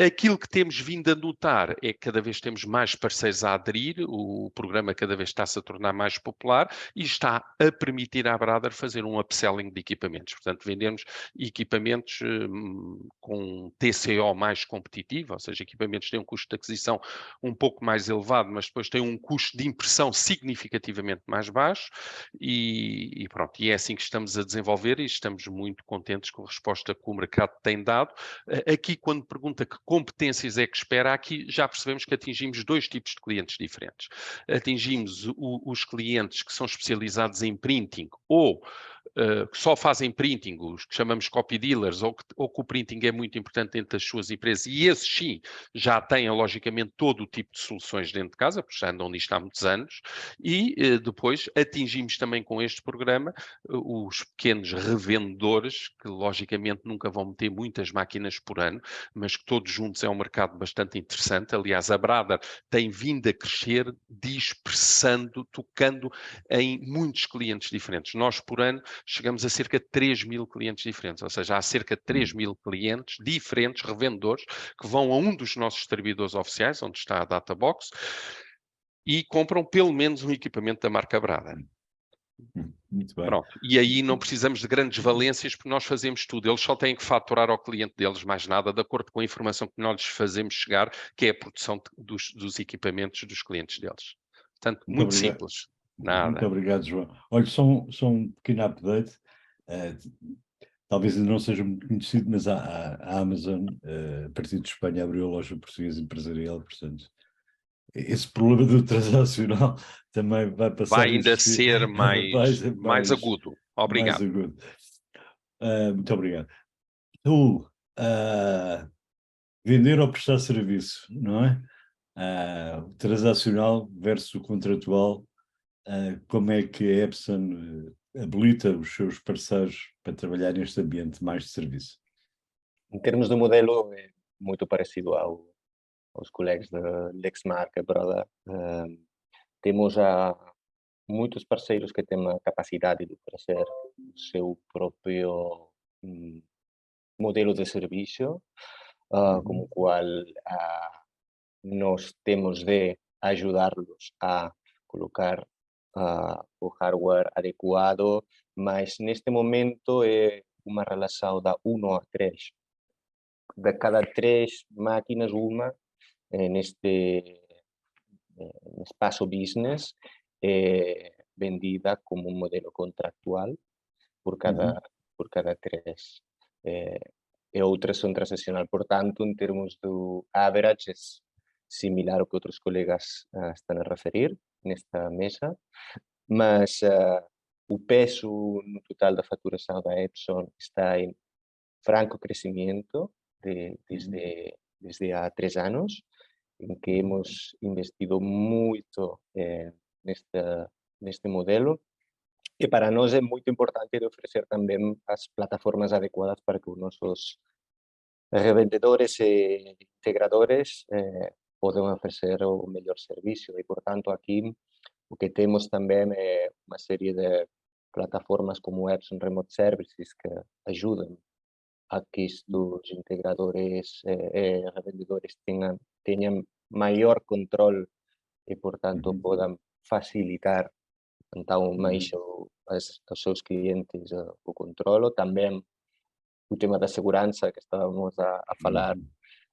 Aquilo que temos vindo a notar é que cada vez temos mais parceiros a aderir, o programa cada vez está-se a tornar mais popular e está a permitir à Brother fazer um upselling de equipamentos. Portanto, vendemos equipamentos com TCO mais competitivo, ou seja, equipamentos que têm um custo de aquisição um pouco mais elevado, mas depois têm um custo de impressão significativamente mais baixo e pronto, e é assim que estamos a desenvolver e estamos muito contentes com a resposta que o mercado tem dado. Aqui, quando pergunta que competências é que espera, aqui já percebemos que atingimos 2 tipos de clientes diferentes. Atingimos os clientes que são especializados em printing ou que só fazem printing, os que chamamos copy dealers, ou que o printing é muito importante dentro das suas empresas, e esses sim já têm, logicamente, todo o tipo de soluções dentro de casa, porque já andam nisto há muitos anos, e depois atingimos também com este programa os pequenos revendedores, que logicamente nunca vão meter muitas máquinas por ano, mas que todos juntos é um mercado bastante interessante. Aliás, a Brother tem vindo a crescer, dispersando, tocando em muitos clientes diferentes. Nós, por ano, chegamos a cerca de 3.000 clientes diferentes, ou seja, há cerca de 3.000 clientes diferentes, revendedores, que vão a um dos nossos distribuidores oficiais, onde está a Databox, e compram pelo menos um equipamento da marca Brother. Muito bem. Pronto. E aí não precisamos de grandes valências, porque nós fazemos tudo. Eles só têm que faturar ao cliente deles mais nada, de acordo com a informação que nós lhes fazemos chegar, que é a produção dos equipamentos dos clientes deles. Portanto, muito simples. Nada. Muito obrigado, João. Olha, só um pequeno update. Talvez ainda não seja muito conhecido, mas a Amazon, a partir de Espanha, abriu a loja portuguesa empresarial, portanto, esse problema do transacional também vai passar vai ainda ser mais agudo. Obrigado. Mais agudo. Muito obrigado. Tu, vender ou prestar serviço, não é? O transacional versus o contratual, como é que a Epson habilita os seus parceiros para trabalhar neste ambiente mais de serviço? Em termos de modelo, é muito parecido aos colegas da Lexmark, Brother. Temos muitos parceiros que têm a capacidade de oferecer o seu próprio modelo de serviço, com o qual nós temos de ajudá-los a colocar o hardware adequado, mas neste momento é uma relação da 1 a 3. De cada 3 máquinas, uma neste espaço business vendida como um modelo contractual por cada 3 e outras são transaccional. Portanto, em termos do average, é similar ao que outros colegas estão a referir nesta mesa, mas o peso no total da faturação da Epson está em franco crescimento desde há 3 anos, em que hemos investido muito neste modelo. E para nós é muito importante de oferecer também as plataformas adequadas para que os nossos revendedores e integradores possam oferecer o melhor serviço. E, portanto, aqui o que temos também é uma série de plataformas como Epson Remote Services que ajudam a que estes integradores e revendedores tenham maior controle e, portanto, possam facilitar então mais aos seus clientes o controle. Também o tema da segurança que estávamos a falar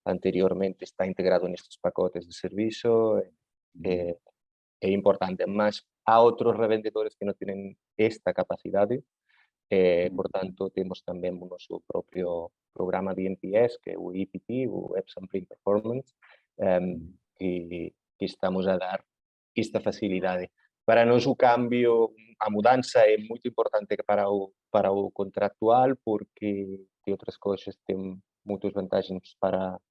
anteriormente está integrado nestes pacotes de serviço. É importante, mas há outros revendedores que não têm esta capacidade. Portanto, temos também o nosso próprio programa de NPS, que é o EPP, o Epson Print Performance, que estamos a dar esta facilidade. Para nós o cambio, a mudança é muito importante para o contractual, porque tem outras coisas, tem muitas vantagens para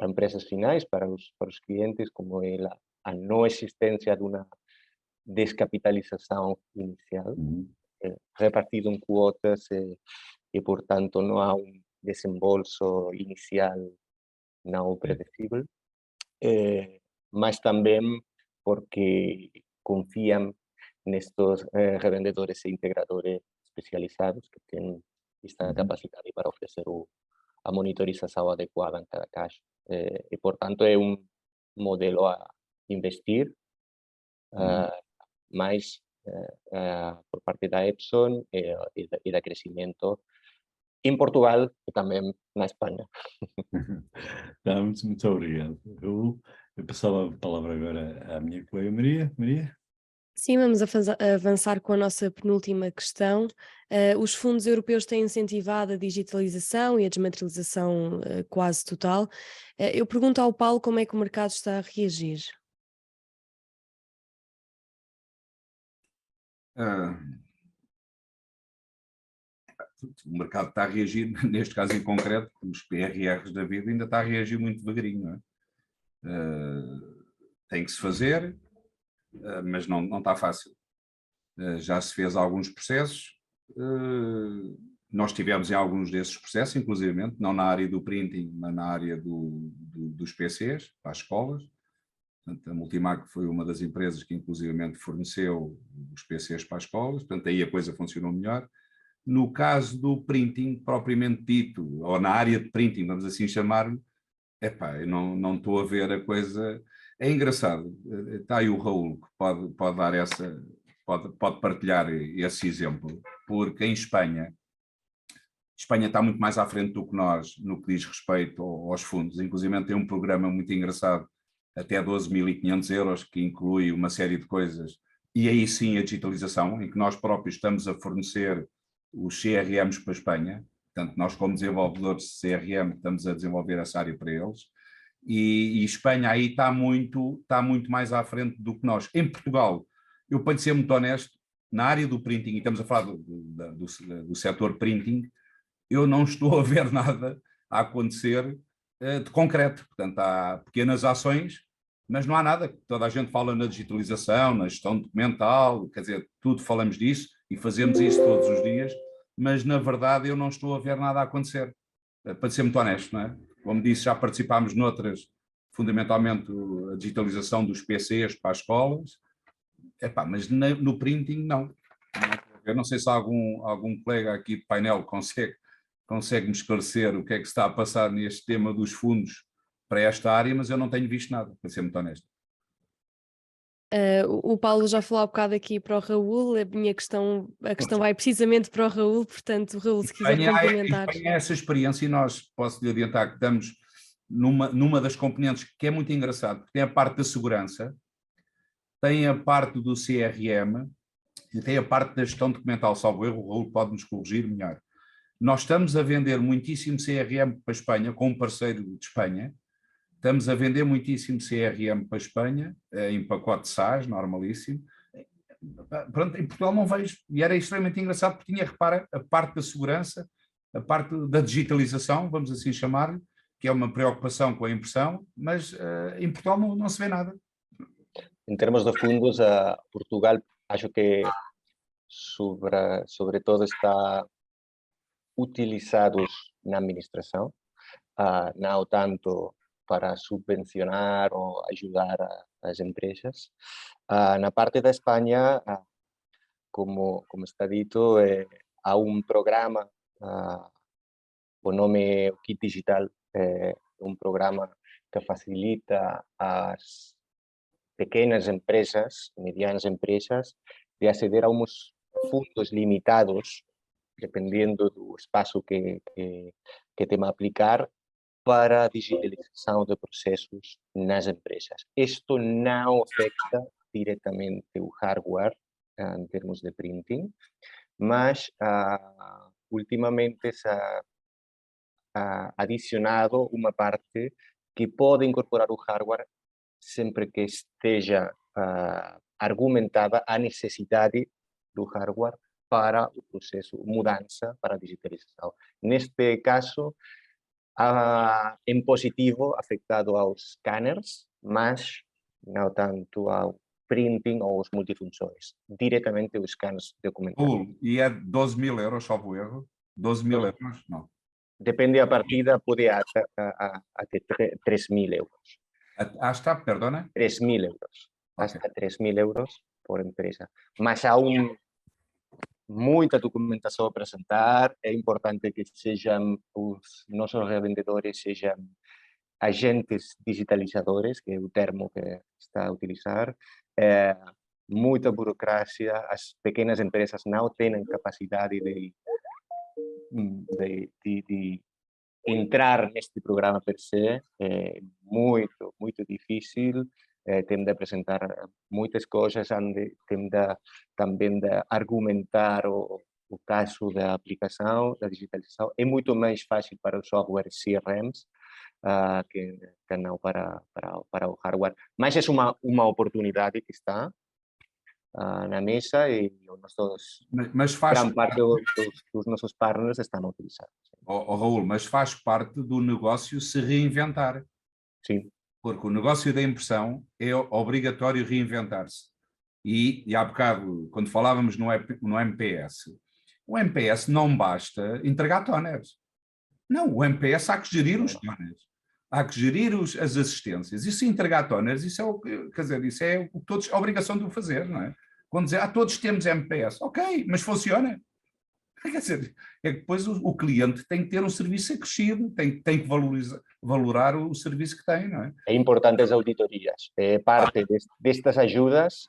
empresas finais, para os clientes, como é a não existência de uma descapitalização inicial, repartido em quotas e, portanto, não há um desembolso inicial não predecible, mas também porque confiam nestes revendedores e integradores especializados que têm esta capacidade para oferecer a monitorização adequada em cada caixa. E, portanto, é um modelo a investir, mais por parte da Epson e da crescimento em Portugal e também na Espanha. Muito obrigado. Eu passava a palavra agora à minha colega Maria. Maria? Sim, vamos avançar com a nossa penúltima questão. Os fundos europeus têm incentivado a digitalização e a desmaterialização quase total. Eu pergunto ao Paulo como é que o mercado está a reagir. O mercado está a reagir, neste caso em concreto, os PRRs da vida ainda está a reagir muito devagarinho, não é? Tem que se fazer, mas não está fácil. Já se fez alguns processos, nós tivemos em alguns desses processos, inclusivamente, não na área do printing, mas na área dos PCs, para as escolas. Portanto, a Multimac foi uma das empresas que inclusivamente forneceu os PCs para as escolas, portanto aí a coisa funcionou melhor. No caso do printing propriamente dito, ou na área de printing, vamos assim chamar-lhe, eu não estou a ver a coisa. É engraçado, está aí o Raul, que pode dar pode partilhar esse exemplo, porque em Espanha está muito mais à frente do que nós no que diz respeito aos fundos. Inclusive tem um programa muito engraçado, até 12.500 euros, que inclui uma série de coisas, e aí sim a digitalização, em que nós próprios estamos a fornecer os CRMs para a Espanha. Portanto, nós como desenvolvedores de CRM estamos a desenvolver essa área para eles, e Espanha aí está muito mais à frente do que nós. Em Portugal, eu para ser muito honesto, na área do printing, e estamos a falar do setor printing, eu não estou a ver nada a acontecer de concreto. Portanto, há pequenas ações, mas não há nada. Toda a gente fala na digitalização, na gestão documental, quer dizer, tudo falamos disso e fazemos isso todos os dias, mas na verdade eu não estou a ver nada a acontecer, para ser muito honesto, não é? Como disse, já participámos noutras, fundamentalmente a digitalização dos PCs para as escolas, mas no printing não. Eu não sei se algum colega aqui de painel consegue me esclarecer o que é que se está a passar neste tema dos fundos para esta área, mas eu não tenho visto nada, para ser muito honesto. O Paulo já falou há bocado aqui para o Raul, a questão vai precisamente para o Raul, portanto, Raul, se quiser complementar. Espanha é essa experiência e nós, posso lhe adiantar que estamos numa das componentes que é muito engraçado, porque tem a parte da segurança, tem a parte do CRM e tem a parte da gestão documental, salvo erro, o Raul pode nos corrigir melhor. Nós estamos a vender muitíssimo CRM para a Espanha, com um parceiro de Espanha, estamos a vender muitíssimo CRM para a Espanha, em pacote SaaS, normalíssimo. Pronto, em Portugal não vejo, e era extremamente engraçado, porque tinha, repara, a parte da segurança, a parte da digitalização, vamos assim chamar, que é uma preocupação com a impressão, mas em Portugal não se vê nada. Em termos de fundos, Portugal acho que sobretudo está utilizados na administração, não tanto para subvencionar ou ajudar as empresas. Na parte da Espanha, como está dito, há um programa, o nome Kit Digital, um programa que facilita as pequenas empresas, medianas empresas, de aceder a uns fundos limitados, dependendo do espaço que tem a aplicar, para a digitalização de processos nas empresas. Isto não afeta diretamente o hardware, em termos de printing, mas ultimamente se ha adicionado uma parte que pode incorporar o hardware sempre que esteja argumentada a necessidade do hardware para o processo, mudança para a digitalização. Neste caso, em positivo, afetado aos scanners, mas não tanto ao printing ou aos multifunções, diretamente os scanners documentais. E é 12.000 euros, salvo erro? 12.000 euros? Não. Depende da partida, pode ir até 3.000 euros. Hasta, perdona? 3.000 euros. Okay. Hasta 3.000 euros por empresa. Mas há muita documentação a apresentar. É importante que sejam os nossos revendedores, sejam agentes digitalizadores, que é o termo que está a utilizar. Muita burocracia. As pequenas empresas não têm capacidade de entrar neste programa per se. É muito difícil. Tem de apresentar muitas coisas, tem de também de argumentar o caso da aplicação, da digitalização. É muito mais fácil para os softwares CRMs que não para o hardware. Mas é uma oportunidade que está na mesa e grande parte dos nossos partners estão a utilizar. Raul, mas faz parte do negócio se reinventar. Sim. Porque o negócio da impressão é obrigatório reinventar-se. E há bocado, quando falávamos no MPS, o MPS não basta entregar toners. Não, o MPS há que gerir os toners. Há que gerir as assistências. E se entregar toners, isso é o que, quer dizer, isso é o que todos, a obrigação de o fazer, não é? Quando dizer, todos temos MPS. Ok, mas funciona. Quer dizer, é que depois o cliente tem que ter um serviço acrescido, tem que valorar o serviço que tem, não é? É importante as auditorias. Parte destas ajudas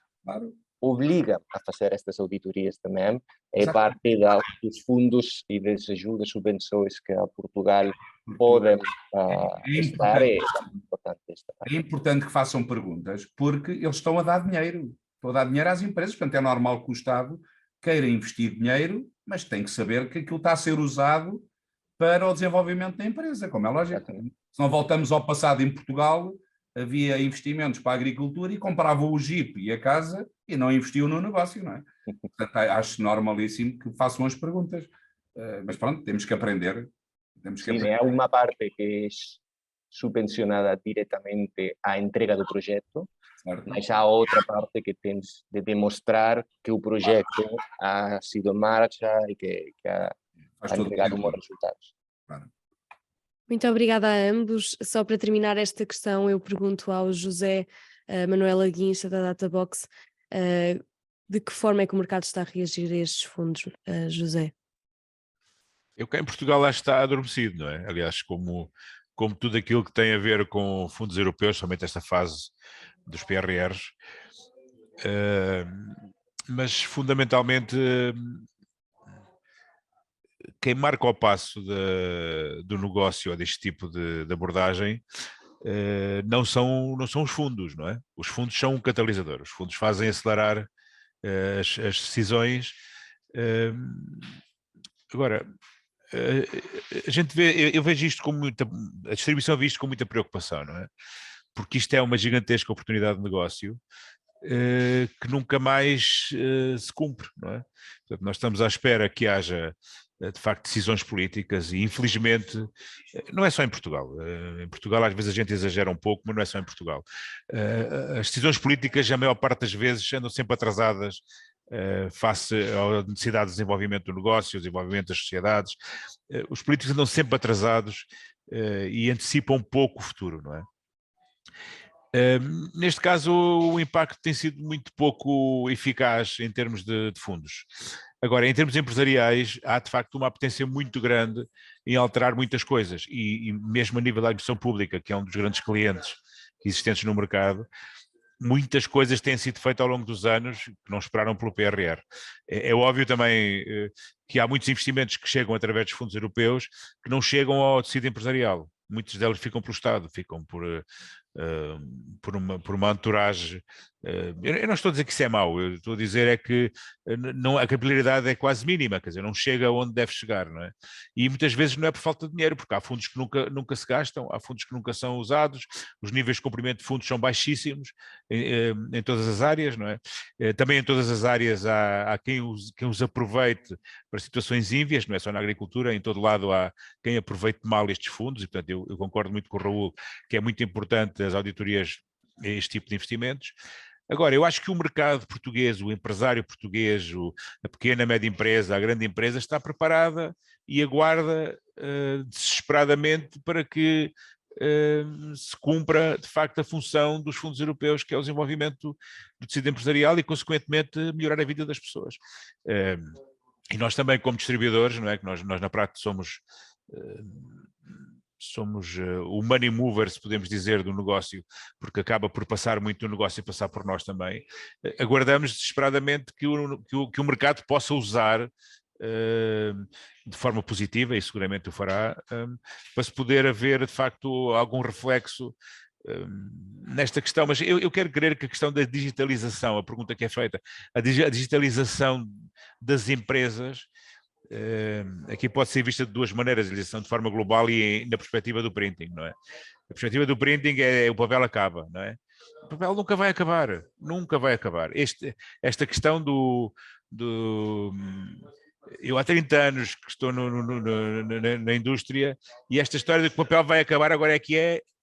obriga a fazer estas auditorias também. É parte dos fundos e das ajudas, subvenções que a Portugal podem estar. É importante esta parte. É importante que façam perguntas, porque eles estão a dar dinheiro. Estão a dar dinheiro às empresas, portanto é normal que o Estado queira investir dinheiro, mas tem que saber que aquilo está a ser usado para o desenvolvimento da empresa, como é lógico. Se não voltamos ao passado, em Portugal havia investimentos para a agricultura e compravam o Jeep e a casa e não investiam no negócio, não é? Portanto, acho normalíssimo que façam as perguntas. Mas pronto, temos que aprender. Sim, há uma parte que é subvencionada diretamente à entrega do projeto, mas há outra parte que tens de demonstrar que o projeto ha sido em marcha e que ha entregado bons resultados. Claro. Muito obrigada a ambos. Só para terminar esta questão, eu pergunto ao José Manuel Guincha, da Databox, de que forma é que o mercado está a reagir a estes fundos, José? Eu cá em Portugal acho que está adormecido, não é? Aliás, como tudo aquilo que tem a ver com fundos europeus, somente esta fase dos PRRs, mas fundamentalmente quem marca o passo do negócio ou deste tipo de abordagem não são os fundos, não é? Os fundos são um catalisador, os fundos fazem acelerar as decisões. Agora, a gente vê, eu vejo isto com a distribuição vê isto com muita preocupação, não é? Porque isto é uma gigantesca oportunidade de negócio que nunca mais se cumpre, não é? Portanto, nós estamos à espera que haja de facto decisões políticas e infelizmente não é só em Portugal. Em Portugal às vezes a gente exagera um pouco, mas não é só em Portugal. As decisões políticas a maior parte das vezes andam sempre atrasadas face à necessidade de desenvolvimento do negócio, desenvolvimento das sociedades. Os políticos andam sempre atrasados e antecipam pouco o futuro, não é? Neste caso, o impacto tem sido muito pouco eficaz em termos de fundos. Agora, em termos empresariais, há de facto uma potência muito grande em alterar muitas coisas e mesmo a nível da administração pública, que é um dos grandes clientes existentes no mercado, muitas coisas têm sido feitas ao longo dos anos que não esperaram pelo PRR. É óbvio também que há muitos investimentos que chegam através dos fundos europeus que não chegam ao tecido empresarial. Muitos deles ficam pelo Estado, ficam por uma entourage. Eu não estou a dizer que isso é mau, eu estou a dizer é que a capilaridade é quase mínima, quer dizer, não chega onde deve chegar, não é? E muitas vezes não é por falta de dinheiro, porque há fundos que nunca se gastam, há fundos que nunca são usados, os níveis de comprimento de fundos são baixíssimos em todas as áreas, não é? Também em todas as áreas há quem os aproveite para situações ínvias, não é só na agricultura, em todo lado há quem aproveite mal estes fundos, e portanto eu concordo muito com o Raul que é muito importante as auditorias a este tipo de investimentos. Agora, eu acho que o mercado português, o empresário português, a pequena, média empresa, a grande empresa está preparada e aguarda desesperadamente para que se cumpra de facto a função dos fundos europeus, que é o desenvolvimento do tecido empresarial e consequentemente melhorar a vida das pessoas. E nós também como distribuidores, não é, que nós na prática somos o money mover, se podemos dizer, do negócio, porque acaba por passar muito do negócio e passar por nós também. Aguardamos desesperadamente que o mercado possa usar de forma positiva, e seguramente o fará, para se poder haver de facto algum reflexo nesta questão. Mas eu quero crer que a questão da digitalização, a pergunta que é feita, a digitalização das empresas, aqui pode ser vista de duas maneiras, a digitalização de forma global e na perspectiva do printing, não é? A perspectiva do printing o papel acaba, não é? O papel nunca vai acabar, nunca vai acabar. Esta questão eu há 30 anos que estou na indústria e esta história de que o papel vai acabar agora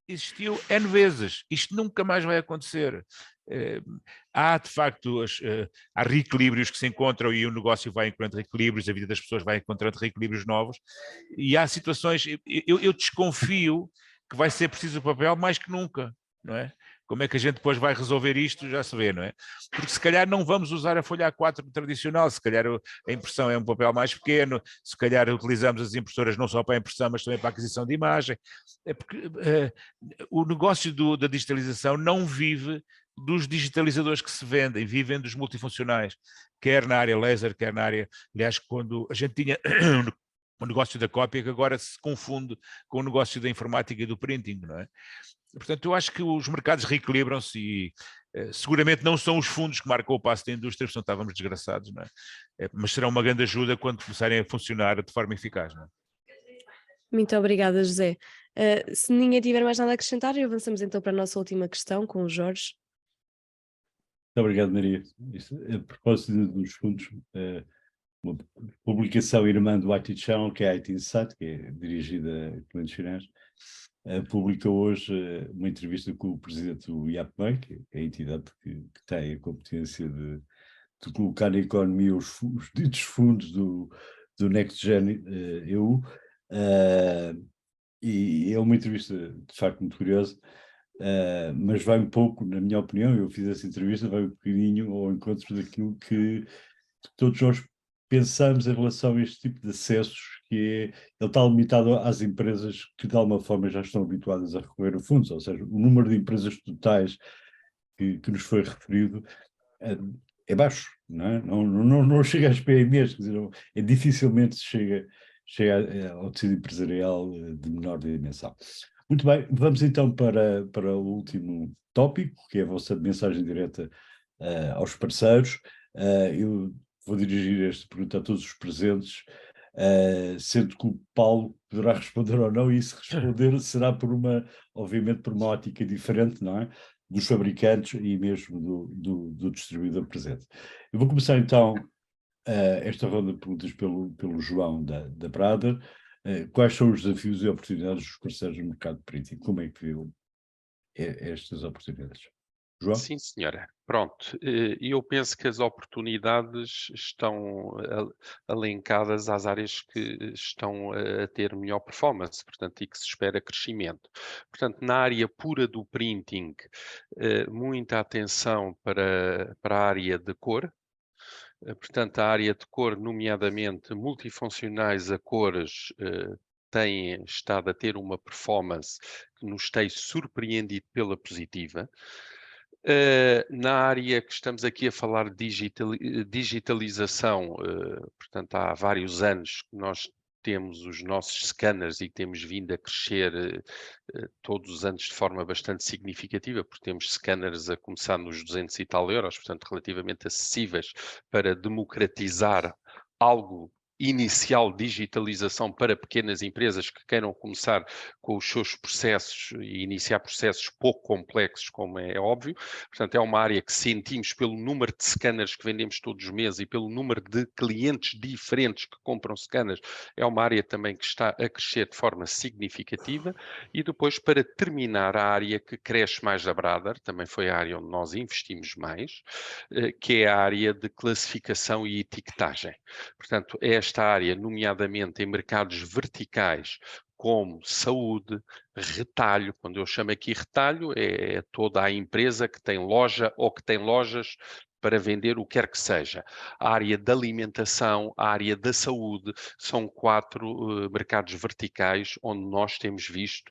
existiu N vezes. Isto nunca mais vai acontecer. Há de facto há reequilíbrios que se encontram e o negócio vai encontrando reequilíbrios, a vida das pessoas vai encontrando reequilíbrios novos e há situações, eu desconfio que vai ser preciso o papel mais que nunca, não é? Como é que a gente depois vai resolver isto, já se vê, não é? Porque se calhar não vamos usar a folha A4 tradicional, se calhar a impressão é um papel mais pequeno, se calhar utilizamos as impressoras não só para a impressão, mas também para a aquisição de imagem. É porque o negócio da digitalização não vive dos digitalizadores que se vendem, vivem dos multifuncionais, quer na área laser, quer na área... Aliás, quando a gente tinha o negócio da cópia, que agora se confunde com o negócio da informática e do printing, não é? Portanto, eu acho que os mercados reequilibram-se e seguramente não são os fundos que marcam o passo da indústria, senão estávamos desgraçados, não é? Mas serão uma grande ajuda quando começarem a funcionar de forma eficaz, não é? Muito obrigada, José. Se ninguém tiver mais nada a acrescentar, avançamos então para a nossa última questão com o Jorge. Muito obrigado, Maria. A propósito dos fundos, uma publicação irmã do IT Channel, que é a IT Insight, que é dirigida a clientes finais, publicou hoje uma entrevista com o presidente do IAPMEI, que é a entidade que tem a competência de colocar na economia os ditos fundos do Next Gen EU, e é uma entrevista de facto muito curiosa, mas vai um pouco, na minha opinião, eu fiz essa entrevista, vai um bocadinho ao encontro daquilo que todos nós pensamos em relação a este tipo de acessos, que ele está limitado às empresas que de alguma forma já estão habituadas a recorrer a fundos, ou seja, o número de empresas totais que nos foi referido é baixo, não é? Não chega às PMEs, quer dizer, dificilmente chega chega ao tecido empresarial de menor dimensão. Muito bem, vamos então para o último tópico, que é a vossa mensagem direta aos parceiros. Eu vou dirigir esta pergunta a todos os presentes, sendo que o Paulo poderá responder ou não, e se responder será obviamente por uma ótica diferente, não é? Dos fabricantes e mesmo do distribuidor presente. Eu vou começar então esta ronda de perguntas pelo João da Brother. Quais são os desafios e oportunidades dos parceiros no mercado de printing? Como é que viu estas oportunidades? João? Sim, senhora. Pronto, eu penso que as oportunidades estão alencadas às áreas que estão a ter melhor performance, portanto, e que se espera crescimento. Portanto, na área pura do printing, muita atenção para a área de cor. Portanto, a área de cor, nomeadamente multifuncionais a cores, tem estado a ter uma performance que nos tem surpreendido pela positiva. Na área que estamos aqui a falar de digitalização, portanto, há vários anos que nós temos os nossos scanners e temos vindo a crescer todos os anos de forma bastante significativa, porque temos scanners a começar nos 200 e tal euros, portanto, relativamente acessíveis para democratizar algo inicial digitalização para pequenas empresas que queiram começar com os seus processos e iniciar processos pouco complexos, como é óbvio. Portanto, é uma área que sentimos pelo número de scanners que vendemos todos os meses e pelo número de clientes diferentes que compram scanners. É uma área também que está a crescer de forma significativa. E depois, para terminar, a área que cresce mais da Brother, também foi a área onde nós investimos mais, que é a área de classificação e etiquetagem. Portanto, esta área, nomeadamente em mercados verticais, como saúde, retalho, quando eu chamo aqui retalho, é toda a empresa que tem loja ou que tem lojas para vender o que quer que seja. A área da alimentação, a área da saúde, são 4 mercados verticais onde nós temos visto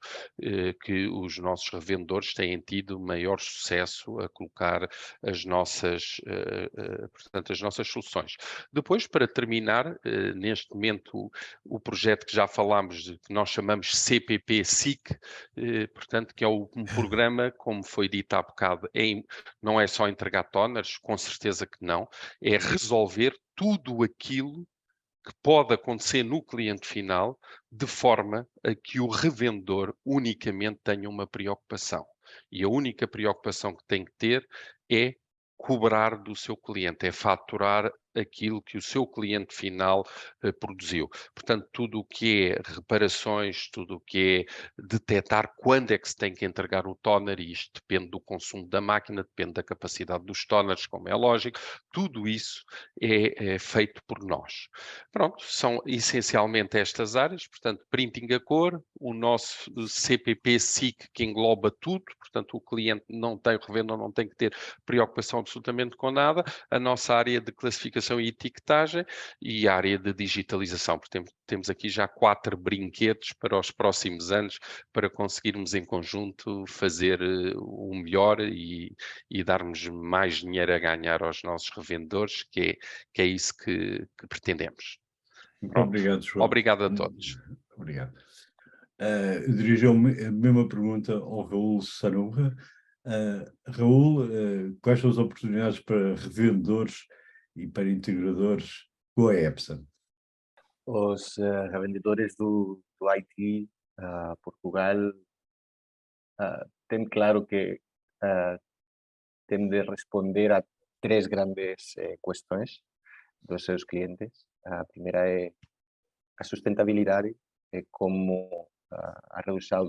que os nossos revendedores têm tido maior sucesso a colocar as nossas, portanto, as nossas soluções. Depois, para terminar, neste momento, o projeto que já falámos, que nós chamamos CPP-SIC, portanto, que é um programa, como foi dito há bocado, não é só entregar toners, com certeza que não, é resolver tudo aquilo que pode acontecer no cliente final, de forma a que o revendedor unicamente tenha uma preocupação. E a única preocupação que tem que ter é cobrar do seu cliente, é faturar aquilo que o seu cliente final produziu. Portanto, tudo o que é reparações, tudo o que é detectar quando é que se tem que entregar o toner, e isto depende do consumo da máquina, depende da capacidade dos toners, como é lógico, tudo isso é feito por nós. Pronto, são essencialmente estas áreas, portanto, printing a cor, o nosso CPP-SIC que engloba tudo, portanto, o cliente não tem, o revendedor não tem que ter preocupação absolutamente com nada, a nossa área de classificação e etiquetagem e a área de digitalização, portanto, temos aqui já 4 brinquedos para os próximos anos, para conseguirmos em conjunto fazer o melhor e darmos mais dinheiro a ganhar aos nossos revendedores, que é isso que pretendemos. Muito obrigado, João. Obrigado a todos. Obrigado. Eu dirijo a mesma pergunta ao Raul Sanuha. Raul, quais são as oportunidades para revendedores e para integradores com a Epson? Os revendedores do IT Portugal têm claro que têm de responder a 3 grandes questões dos seus clientes. A primeira é a sustentabilidade, como a redução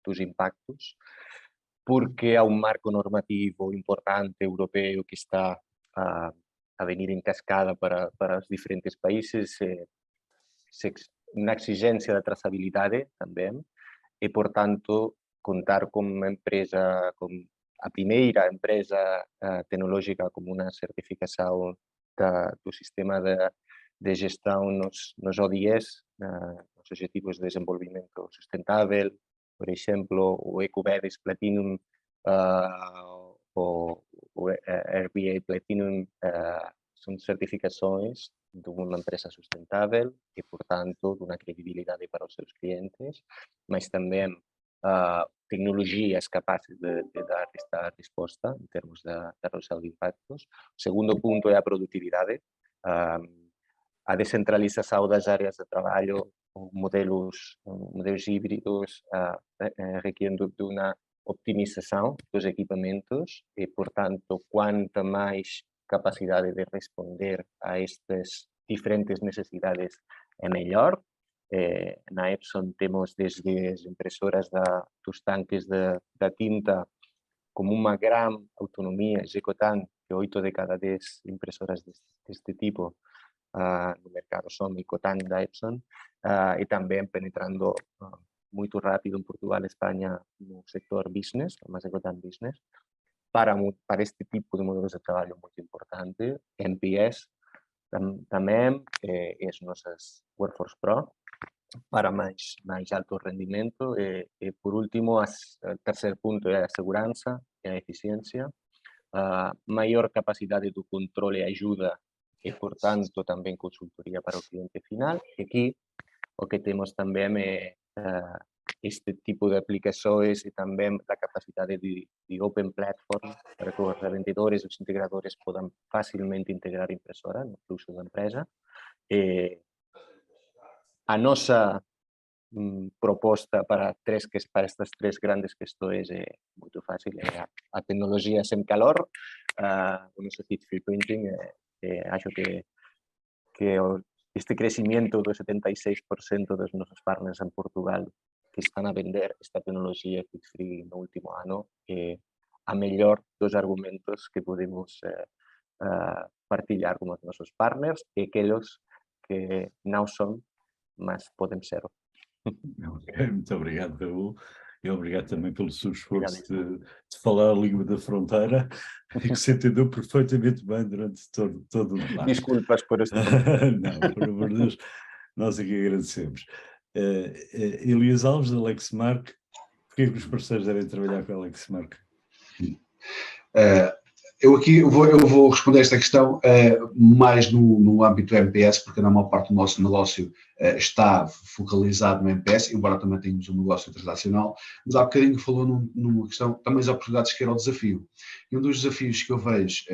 dos impactos, porque há um marco normativo importante europeu que está a venir em cascada para os diferentes países, uma exigência da traçabilidade também, e, portanto, contar com uma empresa, com a primeira empresa tecnológica com uma certificação do sistema de gestão nos ODS, nos Objetivos de Desenvolvimento Sustentável, por exemplo, o EcoVadis Platinum, o RBA Platinum, são certificações de uma empresa sustentável e, portanto, de uma credibilidade para os seus clientes, mas também tecnologias capazes de dar esta resposta em termos de redução de impactos. O segundo ponto é a produtividade. A descentralização das áreas de trabalho, modelos híbridos, requerem de uma optimização dos equipamentos e, portanto, quanto mais capacidade de responder a estas diferentes necessidades é melhor. Na Epson temos desde as impressoras dos tanques da tinta como uma grande autonomia, Gecotan, que 8 de cada 10 impressoras deste tipo no mercado são Gecotan da Epson, e também penetrando muito rápido em Portugal e Espanha no sector business, como a Gecotan Business, para este tipo de modelos de trabalho muito importante. NPS também, as nossas Workforce Pro, para mais alto rendimento. E por último, o terceiro ponto é a segurança e a eficiência, maior capacidade do controle e ajuda e, portanto, também consultoria para o cliente final. E aqui o que temos também é este tipo de aplicações e também a capacidade de Open Platform para que os revendedores e os integradores possam facilmente integrar a impressora no fluxo da empresa. A nossa proposta para estas três grandes questões é muito fácil. É a tecnologia sem calor, o nosso heat free printing. Acho que este crescimento do 76% dos nossos partners em Portugal que estão a vender esta tecnologia heat free no último ano é a melhor dos argumentos que podemos partilhar com os nossos partners e aqueles que não são, mas podem ser. Muito obrigado, Raul. E obrigado também pelo seu esforço de falar a língua da fronteira e que se entendeu perfeitamente bem durante todo o debate. Desculpas por este Não, por amor de Deus, nós aqui agradecemos. Elias Alves, da Lexmark, porquê é que os parceiros devem trabalhar com a Lexmark? Eu vou responder esta questão mais no âmbito do MPS, porque na maior parte do nosso negócio está focalizado no MPS, embora também tenhamos um negócio transacional, mas há bocadinho falou numa questão, também as oportunidades que era o desafio. E um dos desafios que eu vejo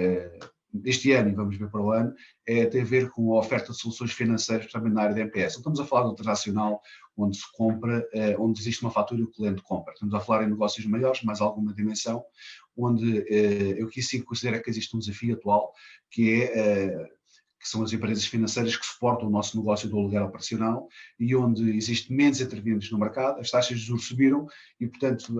este ano, e vamos ver para o ano, tem a ver com a oferta de soluções financeiras também na área de MPS. Não estamos a falar do transacional, onde se compra, onde existe uma fatura e o cliente compra. Estamos a falar em negócios maiores, mais alguma dimensão, onde eu aqui sim considero que existe um desafio atual, que são as empresas financeiras que suportam o nosso negócio do aluguer operacional e onde existe menos intervenientes no mercado, as taxas de juros subiram e, portanto,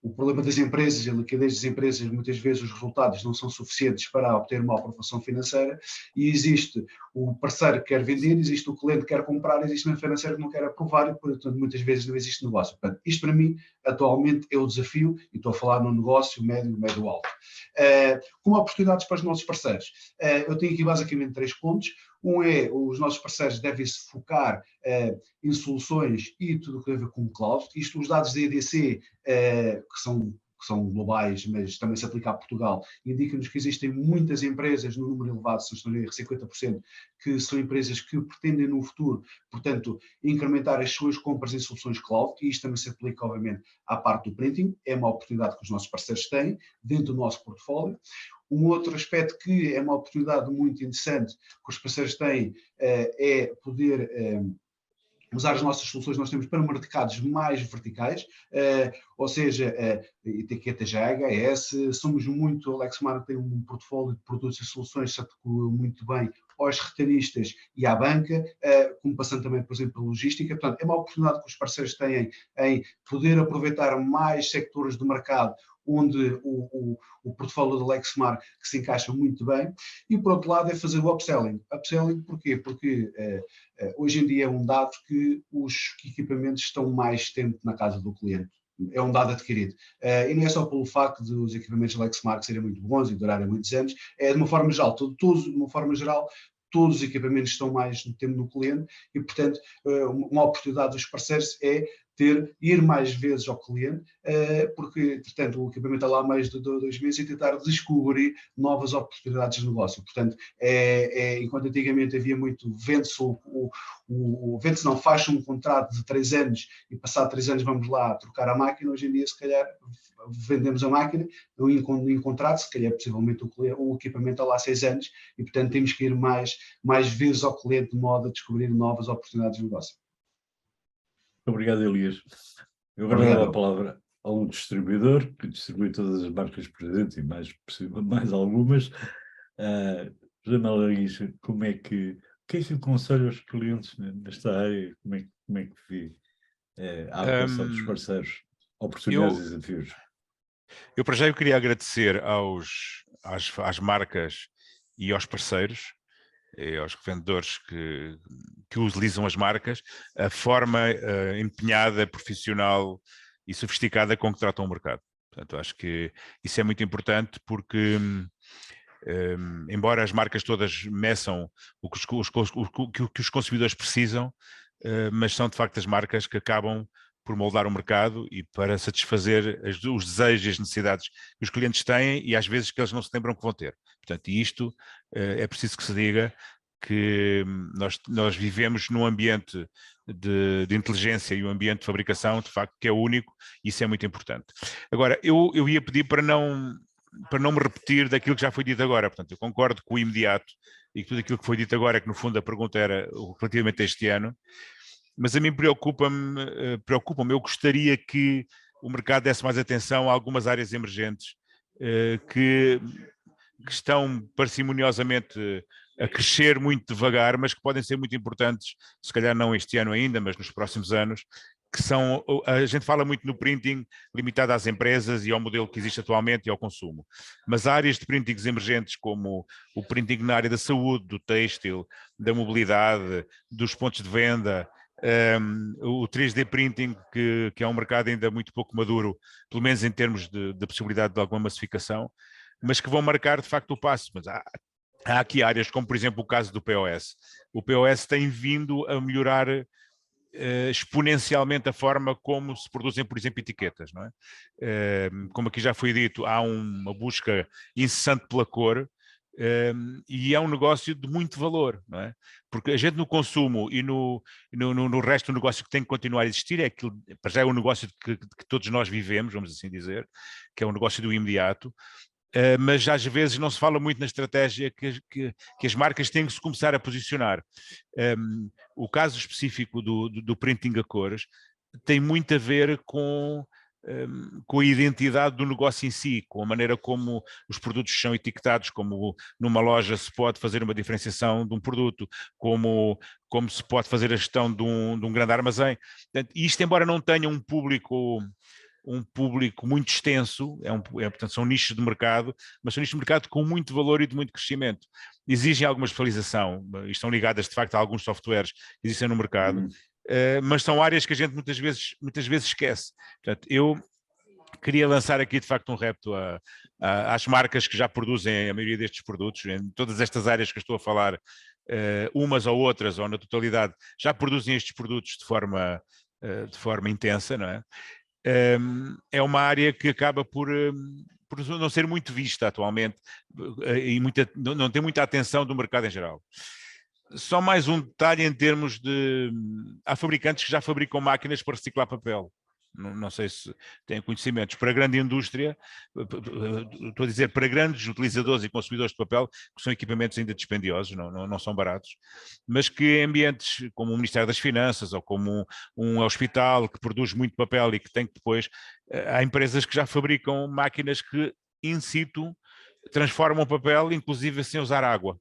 o problema das empresas, a liquidez das empresas, muitas vezes os resultados não são suficientes para obter uma aprovação financeira e existe o parceiro que quer vender, existe o cliente que quer comprar, existe uma financeira que não quer aprovar e, portanto, muitas vezes não existe negócio. Portanto, isto para mim, atualmente, é o desafio e estou a falar no negócio médio alto. Como oportunidades para os nossos parceiros, eu tenho aqui basicamente 3 pontos. Um é, os nossos parceiros devem se focar em soluções e tudo o que tem a ver com o cloud. Isto, os dados da EDC, que são globais, mas também se aplica a Portugal, indicam-nos que existem muitas empresas, no número elevado, se não estou a ver, 50%, que são empresas que pretendem no futuro, portanto, incrementar as suas compras em soluções cloud, e isto também se aplica, obviamente, à parte do printing. É uma oportunidade que os nossos parceiros têm dentro do nosso portfólio. Um outro aspecto que é uma oportunidade muito interessante que os parceiros têm é poder usar as nossas soluções. Nós temos para mercados mais verticais, ou seja, etiquetas AHS, somos muito, a Lexmark tem um portfólio de produtos e soluções que se adequa muito bem aos retalhistas e à banca, como passando também, por exemplo, pela logística. Portanto, é uma oportunidade que os parceiros têm em poder aproveitar mais sectores do mercado onde o portfólio da Lexmark que se encaixa muito bem, e por outro lado é fazer o upselling. Upselling porquê? Porque hoje em dia é um dado que os equipamentos estão mais tempo na casa do cliente. É um dado adquirido. E não é só pelo facto de os equipamentos da Lexmark serem muito bons e durarem muitos anos, é de uma forma geral, todos os equipamentos estão mais no tempo do cliente e, portanto, uma oportunidade dos parceiros é ir mais vezes ao cliente, porque, portanto, o equipamento está lá há mais de 2 meses e tentar descobrir novas oportunidades de negócio. Portanto, enquanto antigamente havia muito vende-se não, faz um contrato de 3 anos e passado 3 anos vamos lá trocar a máquina, hoje em dia se calhar vendemos a máquina em contrato, se calhar possivelmente o equipamento está lá há 6 anos e portanto temos que ir mais vezes ao cliente de modo a descobrir novas oportunidades de negócio. Obrigado, Elias. Eu agora dou a palavra a um distribuidor que distribui todas as marcas presentes e mais algumas. José Malariz, o que é que aconselha aos clientes nesta área? Como é que vê a atuação dos parceiros, oportunidades e desafios? Eu para já queria agradecer às marcas e aos parceiros, e aos revendedores que utilizam as marcas, a forma empenhada, profissional e sofisticada com que tratam o mercado. Portanto, acho que isso é muito importante porque, embora as marcas todas meçam o que os consumidores precisam, mas são de facto as marcas que acabam por moldar o mercado e para satisfazer os desejos e as necessidades que os clientes têm e às vezes que eles não se lembram que vão ter. Portanto, isto é preciso que se diga que nós vivemos num ambiente de inteligência e um ambiente de fabricação, de facto, que é único, e isso é muito importante. Agora, eu ia pedir para não me repetir daquilo que já foi dito agora, portanto, eu concordo com o imediato e que tudo aquilo que foi dito agora, que no fundo a pergunta era relativamente a este ano, mas a mim preocupa-me, eu gostaria que o mercado desse mais atenção a algumas áreas emergentes que estão parcimoniosamente a crescer muito devagar, mas que podem ser muito importantes, se calhar não este ano ainda, mas nos próximos anos, que são, a gente fala muito no printing limitado às empresas e ao modelo que existe atualmente e ao consumo, mas áreas de printings emergentes como o printing na área da saúde, do têxtil, da mobilidade, dos pontos de venda, o 3D printing, que é um mercado ainda muito pouco maduro, pelo menos em termos de possibilidade de alguma massificação, mas que vão marcar de facto o passo. Mas há aqui áreas como, por exemplo, o caso do POS. O POS tem vindo a melhorar exponencialmente a forma como se produzem, por exemplo, etiquetas, não é? Como aqui já foi dito, há uma busca incessante pela cor, e é um negócio de muito valor, não é? Porque a gente no consumo e no resto do negócio que tem que continuar a existir, é aquilo, para já é um negócio que todos nós vivemos, vamos assim dizer, que é um negócio do imediato, mas às vezes não se fala muito na estratégia que as marcas têm que se começar a posicionar. O caso específico do printing a cores tem muito a ver com a identidade do negócio em si, com a maneira como os produtos são etiquetados, como numa loja se pode fazer uma diferenciação de um produto, como se pode fazer a gestão de um grande armazém. Portanto, isto, embora não tenha um público muito extenso, portanto, são nichos de mercado, mas são nichos de mercado com muito valor e de muito crescimento. Exigem alguma especialização, e estão ligadas de facto a alguns softwares que existem no mercado, mas são áreas que a gente muitas vezes esquece. Portanto, eu queria lançar aqui de facto um repto às marcas que já produzem a maioria destes produtos, em todas estas áreas que eu estou a falar, umas ou outras, ou na totalidade, já produzem estes produtos de forma intensa, não é? É uma área que acaba por não ser muito vista atualmente e não tem muita atenção do mercado em geral. Só mais um detalhe em termos de... Há fabricantes que já fabricam máquinas para reciclar papel. Não sei se têm conhecimentos. Para a grande indústria, estou a dizer, para grandes utilizadores e consumidores de papel, que são equipamentos ainda dispendiosos, não são baratos, mas que em ambientes como o Ministério das Finanças ou como um hospital que produz muito papel e que tem que depois... Há empresas que já fabricam máquinas que, in situ, transformam papel, inclusive sem usar água.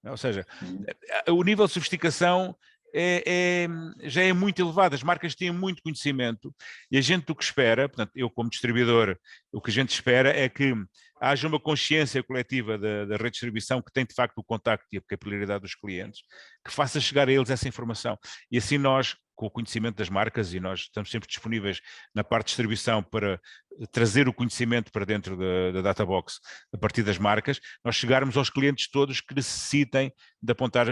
Ou seja, o nível de sofisticação já é muito elevado, as marcas têm muito conhecimento e a gente o que espera, portanto, eu como distribuidor, o que a gente espera é que haja uma consciência coletiva da rede de distribuição que tem de facto o contacto e a capilaridade dos clientes, que faça chegar a eles essa informação. E assim nós, com o conhecimento das marcas, e nós estamos sempre disponíveis na parte de distribuição para trazer o conhecimento para dentro da Databox a partir das marcas, nós chegarmos aos clientes todos que necessitem de apontar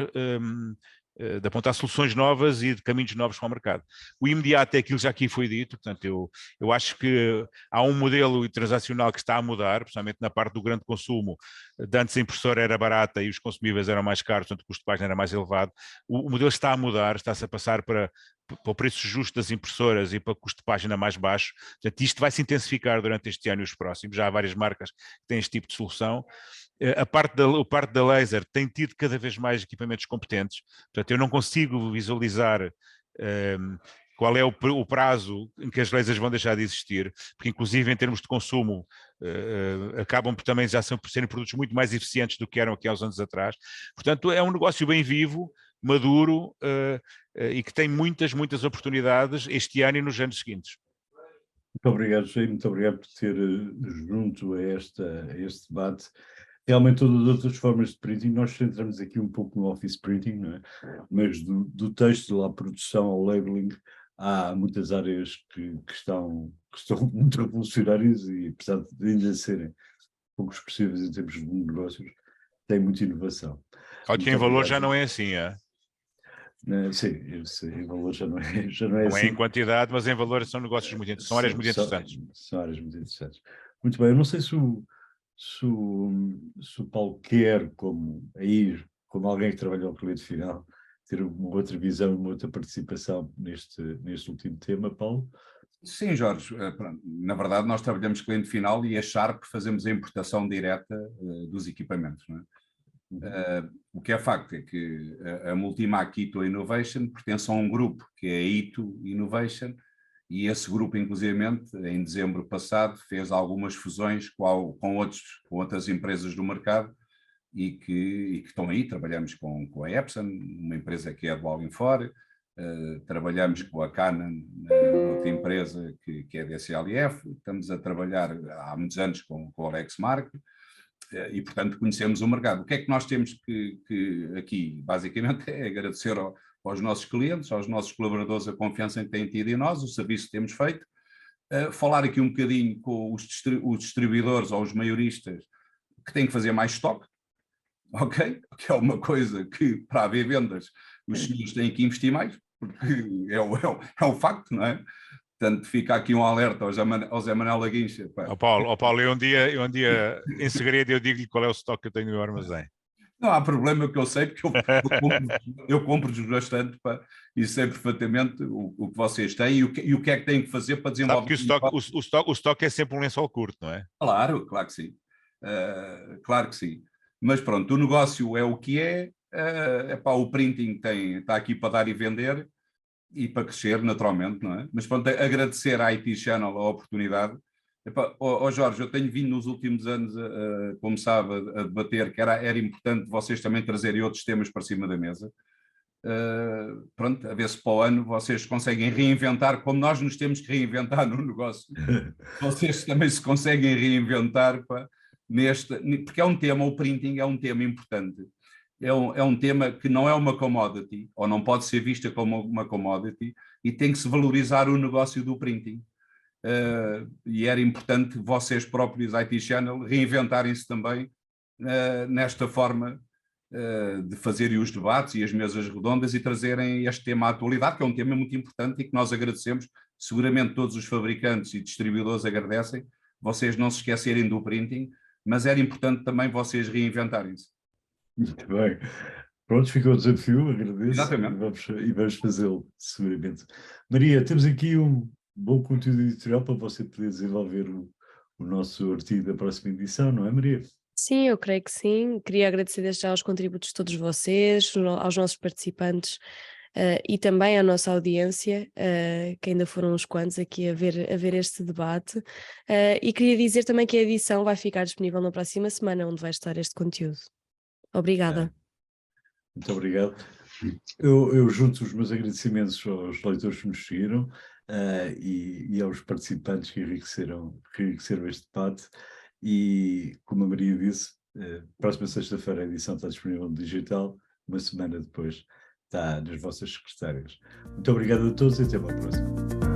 de apontar soluções novas e de caminhos novos para o mercado. O imediato é aquilo que já aqui foi dito, portanto, eu acho que há um modelo transacional que está a mudar, principalmente na parte do grande consumo. De antes a impressora era barata e os consumíveis eram mais caros, portanto o custo de página era mais elevado. O modelo está a mudar, está-se a passar para o preço justo das impressoras e para o custo de página mais baixo. Portanto, isto vai se intensificar durante este ano e os próximos. Já há várias marcas que têm este tipo de solução. A parte da laser tem tido cada vez mais equipamentos competentes, portanto eu não consigo visualizar qual é o prazo em que as lasers vão deixar de existir, porque inclusive em termos de consumo acabam por também já serem produtos muito mais eficientes do que eram aqui há uns anos atrás. Portanto é um negócio bem vivo, maduro e que tem muitas oportunidades este ano e nos anos seguintes. Muito obrigado, Jair, muito obrigado por ter junto a este debate realmente todas as outras formas de printing. Nós centramos aqui um pouco no office printing, não é? Mas do texto à produção, ao labeling, há muitas áreas que estão muito revolucionárias e, apesar de ainda serem pouco expressivas em termos de negócios, tem muita inovação. Olha que em valor já não é assim, é? Sim, em valor já não é não assim. É em quantidade, mas em valor são negócios muito interessantes, são áreas muito interessantes. São áreas muito interessantes. Muito bem, eu não sei se o Paulo quer, como alguém que trabalha ao cliente final, ter uma outra visão, uma outra participação neste último tema, Paulo? Sim, Jorge, na verdade nós trabalhamos cliente final e a Sharp fazemos a importação direta dos equipamentos, não é? O que é facto é que a Multimac Ito Innovation pertence a um grupo que é a Ito Innovation, e esse grupo, inclusivamente, em dezembro passado, fez algumas fusões com outras empresas do mercado e que estão aí. Trabalhamos com a Epson, uma empresa que é do Alginfor, trabalhamos com a Canon, outra empresa que é da SLF, estamos a trabalhar há muitos anos com a Lexmark, e, portanto, conhecemos o mercado. O que é que nós temos que aqui, basicamente, é agradecer aos nossos clientes, aos nossos colaboradores, a confiança que têm tido em nós, o serviço que temos feito, falar aqui um bocadinho com os distribuidores ou os maioristas que têm que fazer mais estoque, ok? Que é uma coisa que, para haver vendas, os senhores têm que investir mais, porque é o facto, não é? Portanto, fica aqui um alerta ao Zé Manuel Laguincha. Paulo, eu um dia em segredo eu digo-lhe qual é o estoque que eu tenho no armazém. Não há problema, que eu sei, porque eu compro-vos bastante, e sei perfeitamente o que vocês têm e o que é que têm que fazer para desenvolver. Porque o estoque é sempre um lençol curto, não é? Claro que sim. Claro que sim. Mas pronto, o negócio é o que é. O printing está aqui para dar e vender e para crescer naturalmente, não é? Mas pronto, agradecer à IT Channel a oportunidade. Jorge, eu tenho vindo nos últimos anos, como sabe, a debater que era importante vocês também trazerem outros temas para cima da mesa. Pronto, a ver se para o ano vocês conseguem reinventar, como nós nos temos que reinventar no negócio. Vocês também se conseguem reinventar porque é um tema, o printing é um tema importante. É um tema que não é uma commodity, ou não pode ser vista como uma commodity, e tem que se valorizar o negócio do printing. E era importante vocês próprios, IT Channel, reinventarem-se também nesta forma de fazerem os debates e as mesas redondas e trazerem este tema à atualidade, que é um tema muito importante e que nós agradecemos. Seguramente todos os fabricantes e distribuidores agradecem, vocês não se esquecerem do printing, mas era importante também vocês reinventarem-se. Muito bem. Pronto, ficou o desafio, agradeço. Exatamente. E vamos fazê-lo, seguramente. Maria, temos aqui um bom conteúdo editorial para você poder desenvolver o nosso artigo da próxima edição, não é, Maria? Sim, eu creio que sim. Queria agradecer desde já aos contributos de todos vocês, aos nossos participantes e também à nossa audiência, que ainda foram uns quantos aqui a ver este debate. E queria dizer também que a edição vai ficar disponível na próxima semana, onde vai estar este conteúdo. Obrigada. Muito obrigado. Eu junto os meus agradecimentos aos leitores que nos seguiram e aos participantes que enriqueceram este debate. E, como a Maria disse, próxima sexta-feira a edição está disponível no digital, uma semana depois está nas vossas secretárias. Muito obrigado a todos e até uma próxima.